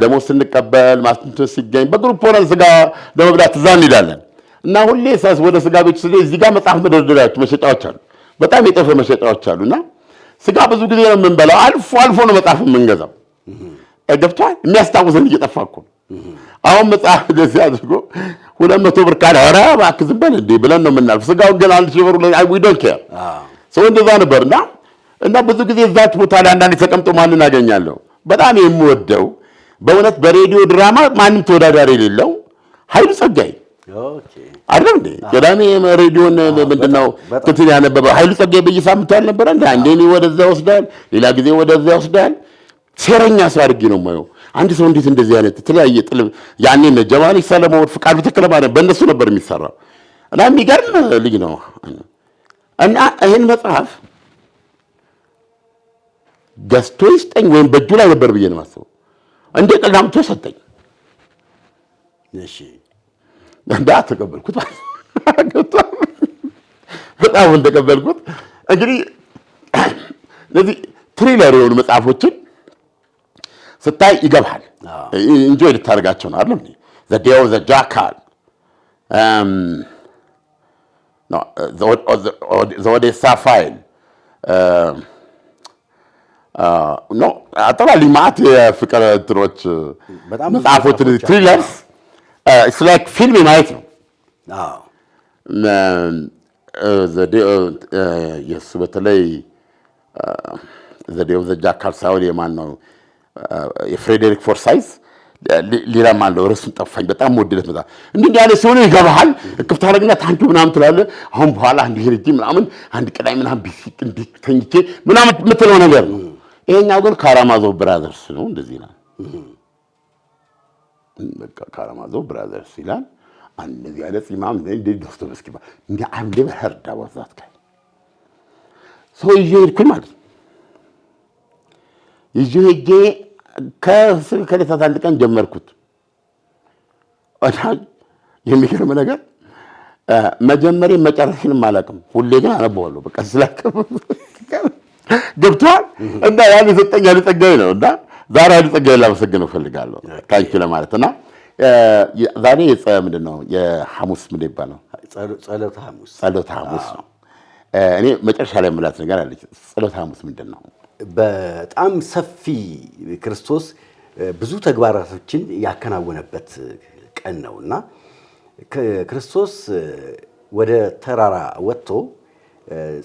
ደግሞ ስንቀበል ማስንቶስ ሲገኝ በግሩፕ ሆነን ስጋ ለመብላት እዛ እንሄዳለን እና ሁሌ ወደ ስጋ ቤት ስለዚህ እዚህ ጋር መጽሐፍ መደርደሪያዎች መሸጫዎች አሉ። በጣም የጠፈ መሸጫዎች አሉና ስጋ ብዙ ጊዜ ነው የምንበላው። አልፎ አልፎ ነው መጽሐፍ የምንገዛው። ገብቷል። የሚያስታውሰን እየጠፋ እኮ አሁን መጽሐፍ እንደዚህ አድርጎ 200 ብር ካለ ኧረ እባክህ ዝም በል እንዴ ብለን ነው የምናልፍ። ስጋውን ግን 1000 ብር ላይ we don't care ሰው እንደዛ ነበርና እና ብዙ ጊዜ እዛች ቦታ ላይ አንዳንዴ ተቀምጦ ማንን አገኛለሁ በጣም የምወደው በእውነት በሬዲዮ ድራማ ማንም ተወዳዳሪ የሌለው ኃይሉ ጸጋይ አይደል እንዴ? ቀዳሚ ሬዲዮን ምንድነው ክትል ያነበበው ኃይሉ ጸጋይ በየሳምንቱ አልነበረ እንዴ? አንዴ ወደዛ ወስዳል፣ ሌላ ጊዜ ወደዛ ወስዳል። ሴረኛ ሰው አድርጌ ነው የማየው። አንድ ሰው እንዴት እንደዚህ አይነት የተለያየ ጥልብ ያኔ ነው ጀማሊ ሰለሞን ፍቃዱ ተከለማ በእነሱ ነበር የሚሰራው እና የሚገርም ልጅ ነው እና ይህን መጽሐፍ ገዝቶ ይስጠኝ ወይም በእጁ ላይ ነበር ብዬ ነው የማስበው። እንደ ቀላምቶ ሰጠኝ። እሺ እንዳ ተቀበልኩት። በጣም እንደቀበልኩት እንግዲህ እነዚህ ትሪለር የሆኑ መጽሐፎችን ስታይ ይገባል። ኢንጆይ ልታደርጋቸው ነው አይደል? ዘ ዴይ ኦፍ ዘ ጃካል ዘ ኦዴሳ ፋይል ኖ አጠቃላይ ማት የፍቅር እንትኖች መጽሐፎች ትሪለርስ ኢትስ ላይክ ፊልም ማየት ነው። የእሱ በተለይ ዘ ዴይ ኦፍ ዘ ጃካል ሳይሆን የማን ነው የፍሬዴሪክ ፎርሳይዝ ሌላም አለው ርዕሱን ጠፋኝ። በጣም ወደደት መጣ እንዲህ ያለ ሲሆን ይገባሃል። እቅፍ ታደርግና ታንኪ ምናምን ትላለህ። አሁን በኋላ አንድ ሄርጂ ምናምን አንድ ቀላይ ምናምን ቢሲቅ እንዴት ተኝቼ ምናምን የምትለው ነገር ነው። ይሄኛው ግን ካራማዞቭ ብራዘርስ ነው እንደዚህ ይላል። በቃ ካራማዞቭ ብራዘርስ ይላል። እንደዚህ ያለ ፂማም እንደ ዶስቶቭስኪ እንደ አንድ በርዳ ወዛት ጋር ሰው ይሄድኩኝ ማለት ነው። ይሄጄ ከለታት አንድ ቀን ጀመርኩት። የሚገርም ነገር መጀመሪያ መጨረሻንም አላውቅም። ሁሌ ግን አነበዋለሁ። በቃ ስላከም ገብቷል እና ያን የሰጠኝ ያለ ጸጋዬ ነው እና ዛሬ ያለ ጸጋዬ ላመሰግነው እፈልጋለሁ። ታንኪ ለማለት እና ዛሬ ምንድን ነው የሐሙስ ምንድን ይባላል? ጸሎተ ሐሙስ ነው። እኔ መጨረሻ ላይ የምላት ነገር አለች። ጸሎተ ሐሙስ ምንድን ነው? በጣም ሰፊ ክርስቶስ ብዙ ተግባራቶችን ያከናወነበት ቀን ነውና ክርስቶስ ወደ ተራራ ወጥቶ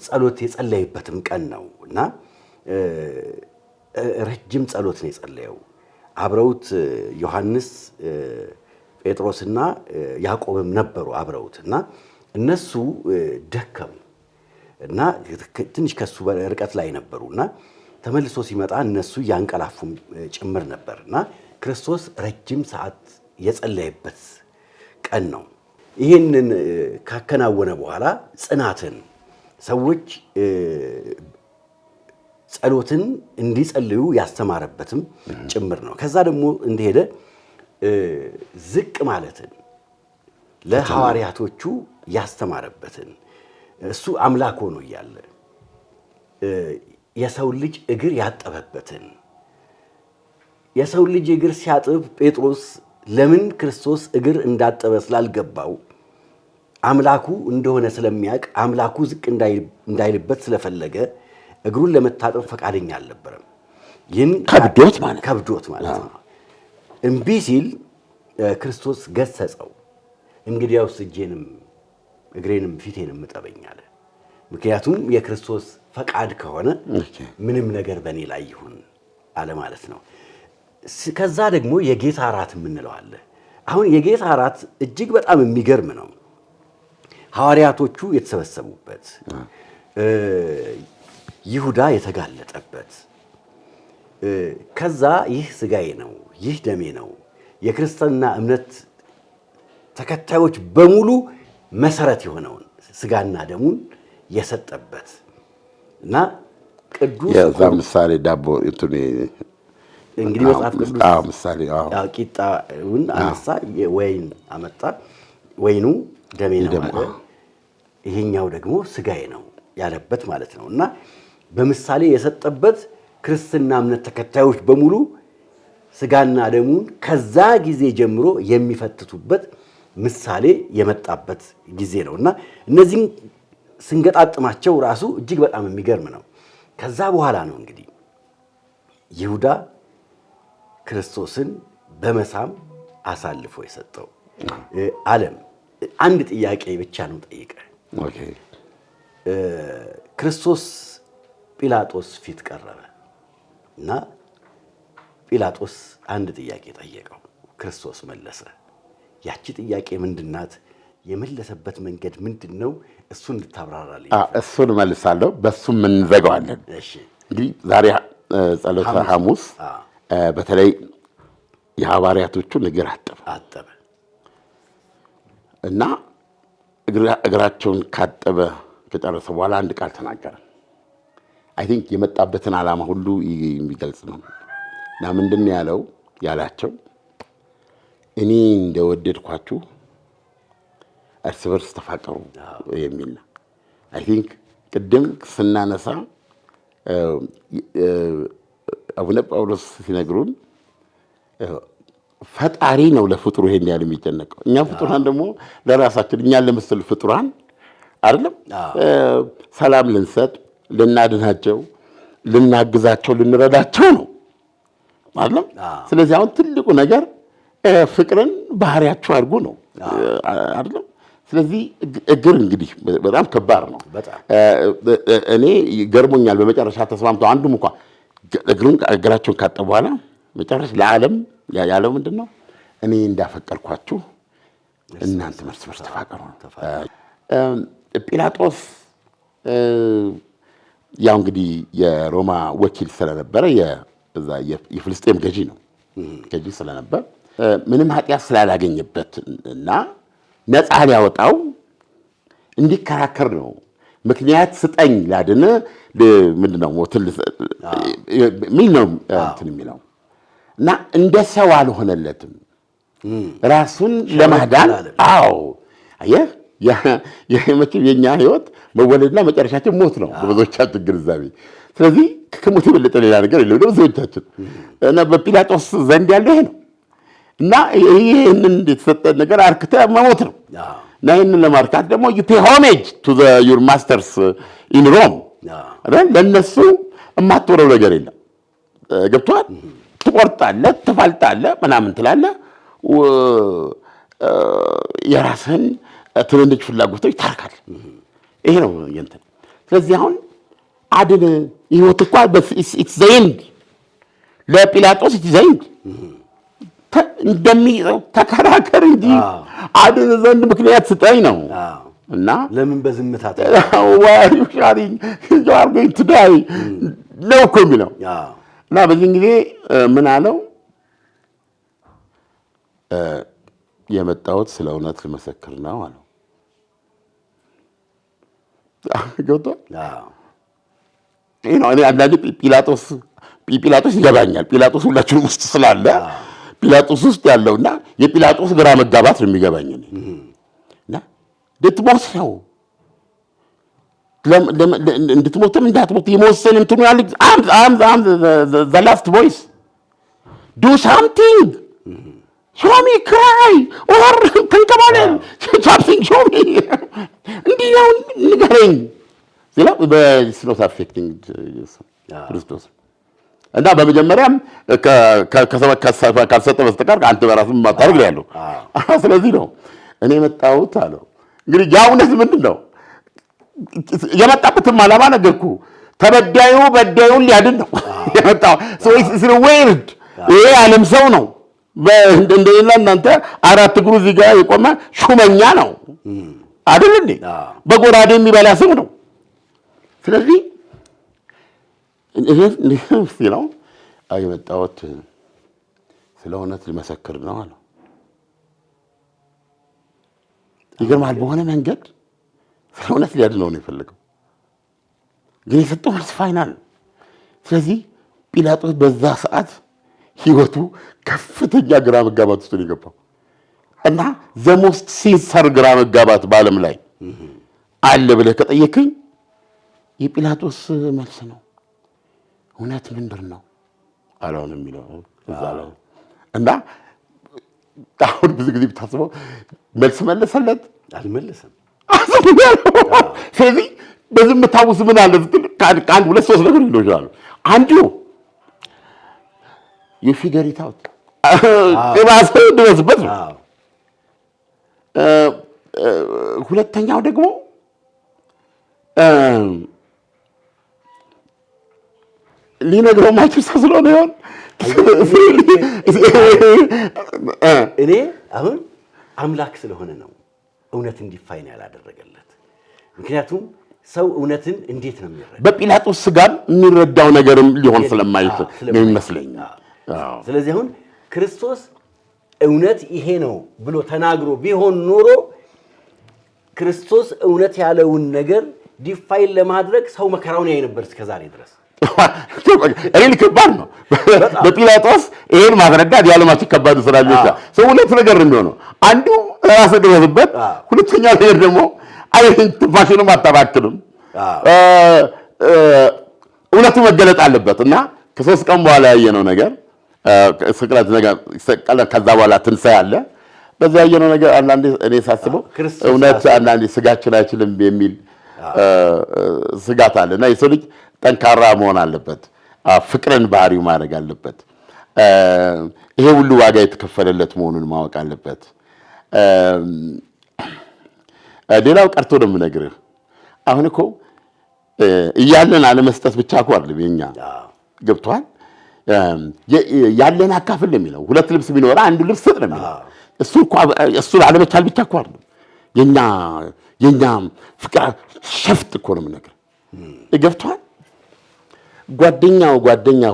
ጸሎት የጸለየበትም ቀን ነውና ረጅም ጸሎት ነው የጸለየው። አብረውት ዮሐንስ፣ ጴጥሮስና ያዕቆብም ነበሩ አብረውትና እነሱ ደከሙ እና ትንሽ ከሱ ርቀት ላይ ነበሩና ተመልሶ ሲመጣ እነሱ ያንቀላፉም ጭምር ነበርና ክርስቶስ ረጅም ሰዓት የጸለየበት ቀን ነው። ይህንን ካከናወነ በኋላ ጽናትን ሰዎች ጸሎትን እንዲጸልዩ ያስተማረበትም ጭምር ነው። ከዛ ደግሞ እንደሄደ ዝቅ ማለትን ለሐዋርያቶቹ ያስተማረበትን እሱ አምላክ ሆኖ እያለ የሰው ልጅ እግር ያጠበበትን የሰው ልጅ እግር ሲያጥብ ጴጥሮስ ለምን ክርስቶስ እግር እንዳጠበ ስላልገባው አምላኩ እንደሆነ ስለሚያውቅ አምላኩ ዝቅ እንዳይልበት ስለፈለገ እግሩን ለመታጠብ ፈቃደኛ አልነበረም። ይህን ከብዶት ማለት ነው። እምቢ ሲል ክርስቶስ ገሰጸው። እንግዲያውስ እጄንም እግሬንም ፊቴንም እጠበኝ አለ። ምክንያቱም የክርስቶስ ፈቃድ ከሆነ ምንም ነገር በእኔ ላይ ይሁን አለ ማለት ነው። ከዛ ደግሞ የጌታ እራት የምንለው አለ። አሁን የጌታ እራት እጅግ በጣም የሚገርም ነው። ሐዋርያቶቹ የተሰበሰቡበት፣ ይሁዳ የተጋለጠበት፣ ከዛ ይህ ሥጋዬ ነው ይህ ደሜ ነው የክርስትና እምነት ተከታዮች በሙሉ መሰረት የሆነውን ሥጋና ደሙን የሰጠበት እና ቅዱስ የዛ ምሳሌ ዳቦ እንትኔ እንግዲህ መጽሐፍ ቅዱስ ምሳሌ ቂጣውን አነሳ፣ ወይን አመጣ፣ ወይኑ ደሜ ነው አለ፣ ይሄኛው ደግሞ ሥጋዬ ነው ያለበት ማለት ነው። እና በምሳሌ የሰጠበት ክርስትና እምነት ተከታዮች በሙሉ ሥጋና ደሙን ከዛ ጊዜ ጀምሮ የሚፈትቱበት ምሳሌ የመጣበት ጊዜ ነው እና እነዚህን ስንገጣጥማቸው ራሱ እጅግ በጣም የሚገርም ነው። ከዛ በኋላ ነው እንግዲህ ይሁዳ ክርስቶስን በመሳም አሳልፎ የሰጠው። ዓለም አንድ ጥያቄ ብቻ ነው ጠይቀ። ክርስቶስ ጲላጦስ ፊት ቀረበ እና ጲላጦስ አንድ ጥያቄ ጠየቀው። ክርስቶስ መለሰ። ያቺ ጥያቄ ምንድናት? የመለሰበት መንገድ ምንድን ነው? እሱን እንድታብራራልኝ። እሱን መልሳለሁ፣ በሱም እንዘጋዋለን። እንግዲህ ዛሬ ጸሎተ ሐሙስ በተለይ የሐዋርያቶቹን እግር አጠበ እና እግራቸውን ካጠበ ከጨረሰ በኋላ አንድ ቃል ተናገረ። አይ ቲንክ የመጣበትን ዓላማ ሁሉ የሚገልጽ ነው እና ምንድን ነው ያላቸው? እኔ እንደወደድኳችሁ እርስ በርስ ተፋቀሩ የሚል ነው። አይ ቲንክ ቅድም ስናነሳ አቡነ ጳውሎስ ሲነግሩን ፈጣሪ ነው ለፍጡሩ ይሄን ያህል የሚጨነቀው። እኛ ፍጡራን ደግሞ ለራሳችን እኛን ለመሰሉ ፍጡራን አይደለም ሰላም ልንሰጥ፣ ልናድናቸው፣ ልናግዛቸው፣ ልንረዳቸው ነው አይደለም። ስለዚህ አሁን ትልቁ ነገር ፍቅርን ባህሪያቸው አድርጎ ነው አይደለም። ስለዚህ እግር እንግዲህ በጣም ከባድ ነው። እኔ ገርሞኛል። በመጨረሻ ተስማምተው አንዱም እንኳን እግራቸውን ካጠቡ በኋላ መጨረሻ ለዓለም ያለው ምንድን ነው? እኔ እንዳፈቀርኳችሁ እናንተ እርስ በርስ ተፋቀሩ። ጲላጦስ ያው እንግዲህ የሮማ ወኪል ስለነበረ የፍልስጤም ገዢ ነው። ገዢ ስለነበር ምንም ኃጢአት ስላላገኘበት እና ነፃ ሊያወጣው እንዲከራከር ነው። ምክንያት ስጠኝ ላድን ምንድነው ሞትን ምን ነው እንትን የሚለው እና እንደ ሰው አልሆነለትም ራሱን ለማዳን። አዎ አየህ የኛ ህይወት መወለድና መጨረሻችን ሞት ነው በብዙዎቻችን ግንዛቤ። ስለዚህ ከሞት የበለጠ ሌላ ነገር የለም ብዙዎቻችን እና በጲላጦስ ዘንድ ያለው ይሄ ነው እና ይሄንን የተሰጠን ነገር አርክተህ መሞት ነው። እና ይሄንን ለማርካት ደግሞ you pay homage to your masters in Rome ለነሱ የማትወረው ነገር የለም። ገብቶሃል? ትቆርጣለህ፣ ትፋልጣለህ፣ ምናምን ትላለህ፣ የራስህን ትንንሽ ፍላጎቶች ታርካለህ። ይሄ ነው እንትን። ስለዚህ አሁን አድን ህይወት እኮ it's the end ለጲላጦስ it's the end እንደሚለው ተከራከር እንጂ አድን ዘንድ ምክንያት ስጠኝ ነው። እና ለምን በዝምታ ዋዩ ሻሪኝ ጃርገኝ ትዳይ ነው እኮ የሚለው። እና በዚህ ጊዜ ምን አለው? የመጣሁት ስለ እውነት ልመሰክር ነው አለው። ገብቶሃል? ይሄ ነው። እኔ አንዳንዴ ጲላጦስ ይገባኛል። ጲላጦስ ሁላችንም ውስጥ ስላለ ጲላጦስ ውስጥ ያለውና የጲላጦስ ግራ መጋባት ነው የሚገባኝ እና ልትሞት ነው እንድትሞትም እንዳትሞት የመወሰን እንትኑ ያለ አም the last voice do something show me cry or ተንከባለል something show me እንዲህ ነው ንገረኝ ሲላ በስኖት affecting ክርስቶስ እና በመጀመሪያም ካልሰጠ በስተቀር አንተ በራስህ ማታረግ ነው ያለው። ስለዚህ ነው እኔ መጣሁት አለው። እንግዲህ ያ እውነት ምንድን ነው? የመጣበትም ዓላማ ነገርኩ። ተበዳዩ በዳዩን ሊያድን ነው የመጣው። so weird ይሄ ዓለም ሰው ነው። እንደሌላ እናንተ አራት እግሩ እዚህ ጋር የቆመ ሹመኛ ነው አይደል እንዴ? በጎራዴ የሚበላ ሰው ነው። ስለዚህ ነው የመጣሁት ስለ እውነት ልመሰክር ነው አለው። ይገርማል። በሆነ መንገድ ስለ እውነት ሊያድነው ነው የፈለገው፣ ግን የሰጠው መልስ ፋይናል። ስለዚህ ጲላጦስ በዛ ሰዓት ህይወቱ ከፍተኛ ግራ መጋባት ውስጥ ነው የገባው እና ዘሞስት ሲንሰር ግራ መጋባት በዓለም ላይ አለ ብለህ ከጠየቅኝ የጲላጦስ መልስ ነው። እውነት ምንድን ነው አላውን የሚለው እዛ ላይ እና አሁን ብዙ ጊዜ ብታስበው መልስ መለሰለት አልመለሰም። ስለዚህ በዝምታ ውስጥ ምን አለ ስትል ከአንድ ሁለት ሶስት ነገር ሊኖር ይችላል። አንዱ you figure it out ራስህ ድረስበት ነው። ሁለተኛው ደግሞ ሊነግረው ማይችል ሰው ስለሆነ ይሆን እኔ አሁን አምላክ ስለሆነ ነው እውነት እንዲፋይን ያላደረገለት። ምክንያቱም ሰው እውነትን እንዴት ነው የሚረዳው? በጲላጦስ ስጋም የሚረዳው ነገርም ሊሆን ስለማይችል ነው የሚመስለኝ። ስለዚህ አሁን ክርስቶስ እውነት ይሄ ነው ብሎ ተናግሮ ቢሆን ኖሮ ክርስቶስ እውነት ያለውን ነገር ዲፋይን ለማድረግ ሰው መከራውን ያይ ነበር እስከዛሬ ድረስ። እኔ ከባድ ነው በጲላጦስ ይሄን ማስረዳት ያለማች ከባድ ስራ ሊሆን ሰው ሁለት ነገር ነው የሚሆነው። አንዱ ራስ ደረሰበት፣ ሁለተኛ ነገር ደግሞ አይን ትንፋሽንም አታባክንም። እውነቱ መገለጥ አለበት እና ከሶስት ቀን በኋላ ያየነው ነገር ስቅለት ነገር ከዛ በኋላ ትንሣኤ አለ። በዛ ያየነው ነገር አንዳንዴ እኔ ሳስበው እውነት አንዳንዴ ስጋችን አይችልም የሚል ስጋት አለ እና የሰው ልጅ ጠንካራ መሆን አለበት፣ ፍቅርን ባህሪው ማድረግ አለበት። ይሄ ሁሉ ዋጋ የተከፈለለት መሆኑን ማወቅ አለበት። ሌላው ቀርቶ ነው የምነግርህ። አሁን እኮ እያለን አለመስጠት ብቻ እኮ አይደለም የኛ ገብቷል። ያለን አካፍል ነው የሚለው። ሁለት ልብስ ቢኖር አንዱ ልብስ ስጥ ነው የሚለው። እሱ አለመቻል ብቻ እኮ አይደለም የኛ ፍቅር ሸፍጥ እኮ ነው የምነግርህ። ገብቶሃል? ጓደኛ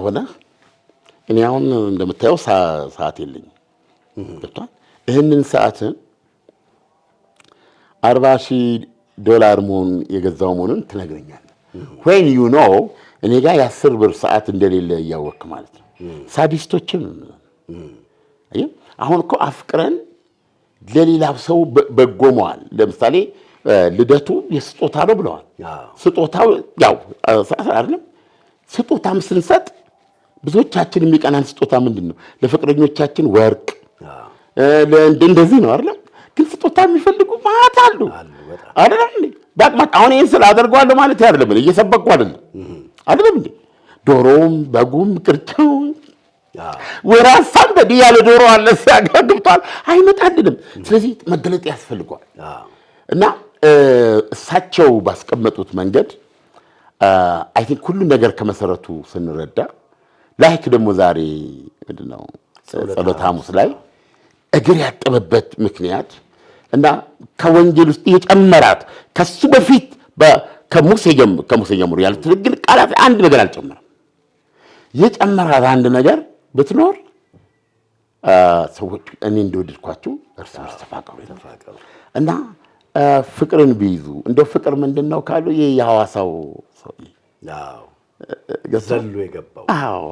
ሆነ እኔ አሁን እንደምታየው ሰዓት የለኝም። ገብቶሃል? ይህንን ሰዓትን $40,000 መሆኑን የገዛው መሆኑን ትነግረኛለህ። when you know እኔ ጋር የ10 ብር ሰዓት እንደሌለ እያወቅህ ማለት ነው። ሳዲስቶችን አሁን እኮ አፍቅረን ለሌላ ሰው በጎመዋል። ለምሳሌ ልደቱ የስጦታ ነው ብለዋል። ስጦታው ያው አይደለም። ስጦታም ስንሰጥ ብዙዎቻችን የሚቀናን ስጦታ ምንድን ነው? ለፍቅረኞቻችን ወርቅ እንደዚህ ነው አይደለም። ግን ስጦታ የሚፈልጉ ማለት አሉ አይደለም እንዴ? ባቅማት አሁን ይሄን ስላደርገዋለሁ ማለት አይደለም። እየሰበኩ አይደለም እንዴ? ዶሮም በጉም ቅርጫው ወራሳም በዲያ ለዶሮ አለ ሲያጋግብታል አይመጣልንም። ስለዚህ መገለጥ ያስፈልገዋል። እና እሳቸው ባስቀመጡት መንገድ አይ ቲንክ ሁሉ ነገር ከመሰረቱ ስንረዳ ላይክ ደግሞ ዛሬ ምንድነው ጸሎተ ሐሙስ ላይ እግር ያጠበበት ምክንያት እና ከወንጌል ውስጥ የጨመራት ከሱ በፊት ከሙሴ ጀምሮ ያሉት ግን ቃላት አንድ ነገር አልጨመረም። የጨመራት አንድ ነገር ብትኖር ሰዎች እኔ እንደወደድኳችሁ እርስ በርስ ተፋቀሩ እና ፍቅርን ቢይዙ እንደው ፍቅር ምንድነው ካሉ የሐዋሳው ሰው ዘሎ የገባው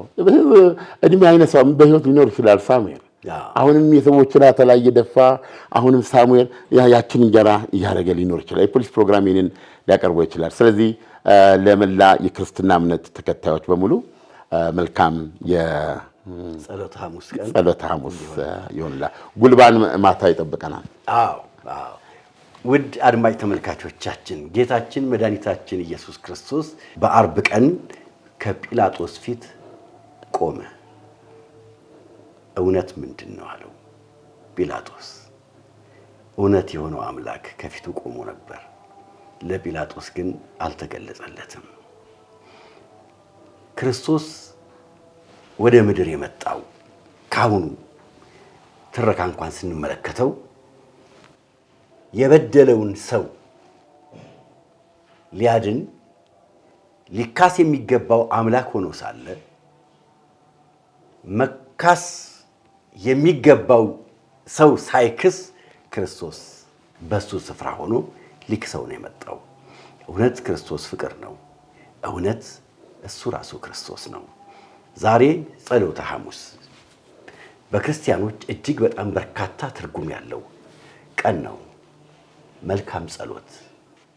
እድሜ አይነሳውም በህይወት ሊኖር ይችላል። ሳሙኤል አሁንም የሰዎች ራተ ላይ እየደፋ አሁንም ሳሙኤል ያችን እንጀራ እያደረገ ሊኖር ይችላል። የፖሊስ ፕሮግራም ይህንን ሊያቀርበው ይችላል። ስለዚህ ለመላ የክርስትና እምነት ተከታዮች በሙሉ መልካም ጸሎተ ሐሙስ ይሁንላ። ጉልባን ማታ ይጠብቀናል። ውድ አድማጭ ተመልካቾቻችን ጌታችን መድኃኒታችን ኢየሱስ ክርስቶስ በአርብ ቀን ከጲላጦስ ፊት ቆመ። እውነት ምንድን ነው አለው ጲላጦስ። እውነት የሆነው አምላክ ከፊቱ ቆሞ ነበር። ለጲላጦስ ግን አልተገለጸለትም። ክርስቶስ ወደ ምድር የመጣው ካሁኑ ትረካ እንኳን ስንመለከተው የበደለውን ሰው ሊያድን ሊካስ የሚገባው አምላክ ሆኖ ሳለ መካስ የሚገባው ሰው ሳይክስ ክርስቶስ በሱ ስፍራ ሆኖ ሊክሰው ነው የመጣው። እውነት ክርስቶስ ፍቅር ነው። እውነት እሱ ራሱ ክርስቶስ ነው። ዛሬ ጸሎተ ሐሙስ በክርስቲያኖች እጅግ በጣም በርካታ ትርጉም ያለው ቀን ነው። መልካም ጸሎት።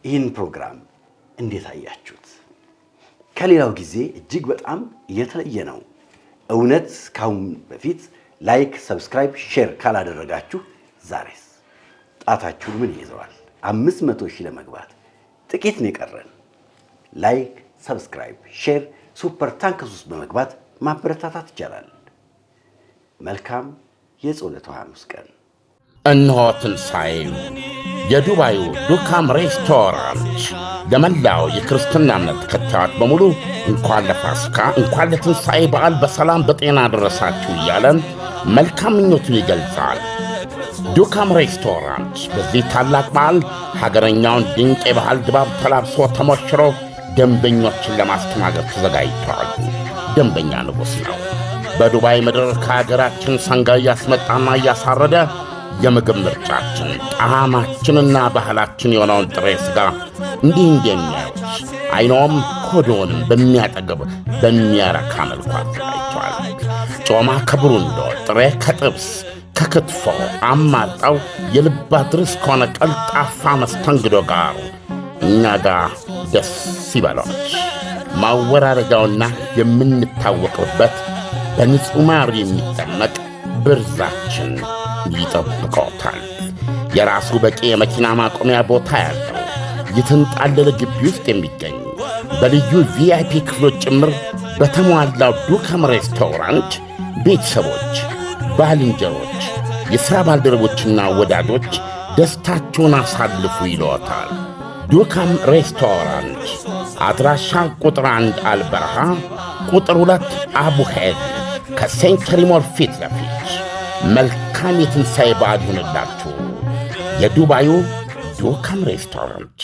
ይህን ፕሮግራም እንዴት አያችሁት? ከሌላው ጊዜ እጅግ በጣም የተለየ ነው። እውነት ካሁን በፊት ላይክ፣ ሰብስክራይብ፣ ሼር ካላደረጋችሁ ዛሬስ ጣታችሁን ምን ይዘዋል? 500,000 ለመግባት ጥቂት ነው የቀረን። ላይክ፣ ሰብስክራይብ፣ ሼር ሱፐር ታንክስ ውስጥ በመግባት ማበረታታት ይቻላል። መልካም የጸሎተ ሐሙስ ቀን። እነሆ ትንሣኤው የዱባዩ ዱካም ሬስቶራንት ለመላው የክርስትና እምነት ተከታዮች በሙሉ እንኳን ለፋሲካ እንኳን ለትንሣኤ በዓል በሰላም በጤና አደረሳችሁ እያለን መልካም ምኞቱን ይገልጻል። ዱካም ሬስቶራንት በዚህ ታላቅ በዓል ሀገረኛውን ድንቅ የባህል ድባብ ተላብሶ ተሞሽሮ ደንበኞችን ለማስተናገድ ተዘጋጅቷል። ደንበኛ ንጉሥ ነው። በዱባይ ምድር ከሀገራችን ሰንጋ እያስመጣና እያሳረደ የምግብ ምርጫችን ጣዕማችንና ባህላችን የሆነውን ጥሬ ሥጋ እንዲህ እንደሚያዩት አይኖም ሆዶንም በሚያጠግብ በሚያረካ መልኩ አዘጋጅቷል። ጮማ ከብሩንዶ፣ ጥሬ ከጥብስ፣ ከክትፎ አማርጠው የልብ አድርስ ከሆነ ቀልጣፋ መስተንግዶ ጋር እኛ ጋር ደስ ይበሎች። ማወራረጃውና የምንታወቅበት በንጹሕ ማር የሚጠመቅ ብርዛችን ይጠብቀዎታል። የራሱ በቂ የመኪና ማቆሚያ ቦታ ያለው የተንጣለለ ግቢ ውስጥ የሚገኝ በልዩ ቪአይፒ ክፍሎች ጭምር በተሟላው ዱካም ሬስቶራንት ቤተሰቦች፣ ባልንጀሮች፣ የሥራ ባልደረቦችና ወዳጆች ደስታቸውን አሳልፉ ይለዎታል። ዱካም ሬስቶራንት አድራሻ ቁጥር 1 አልበረሃ ቁጥር 2 አቡሄል ከሴንቸሪ ሞል ፊት ለፊት። መልካም የትንሣኤ በዓል ይሁንላችሁ። የዱባዩ ዱካም ሬስቶራንት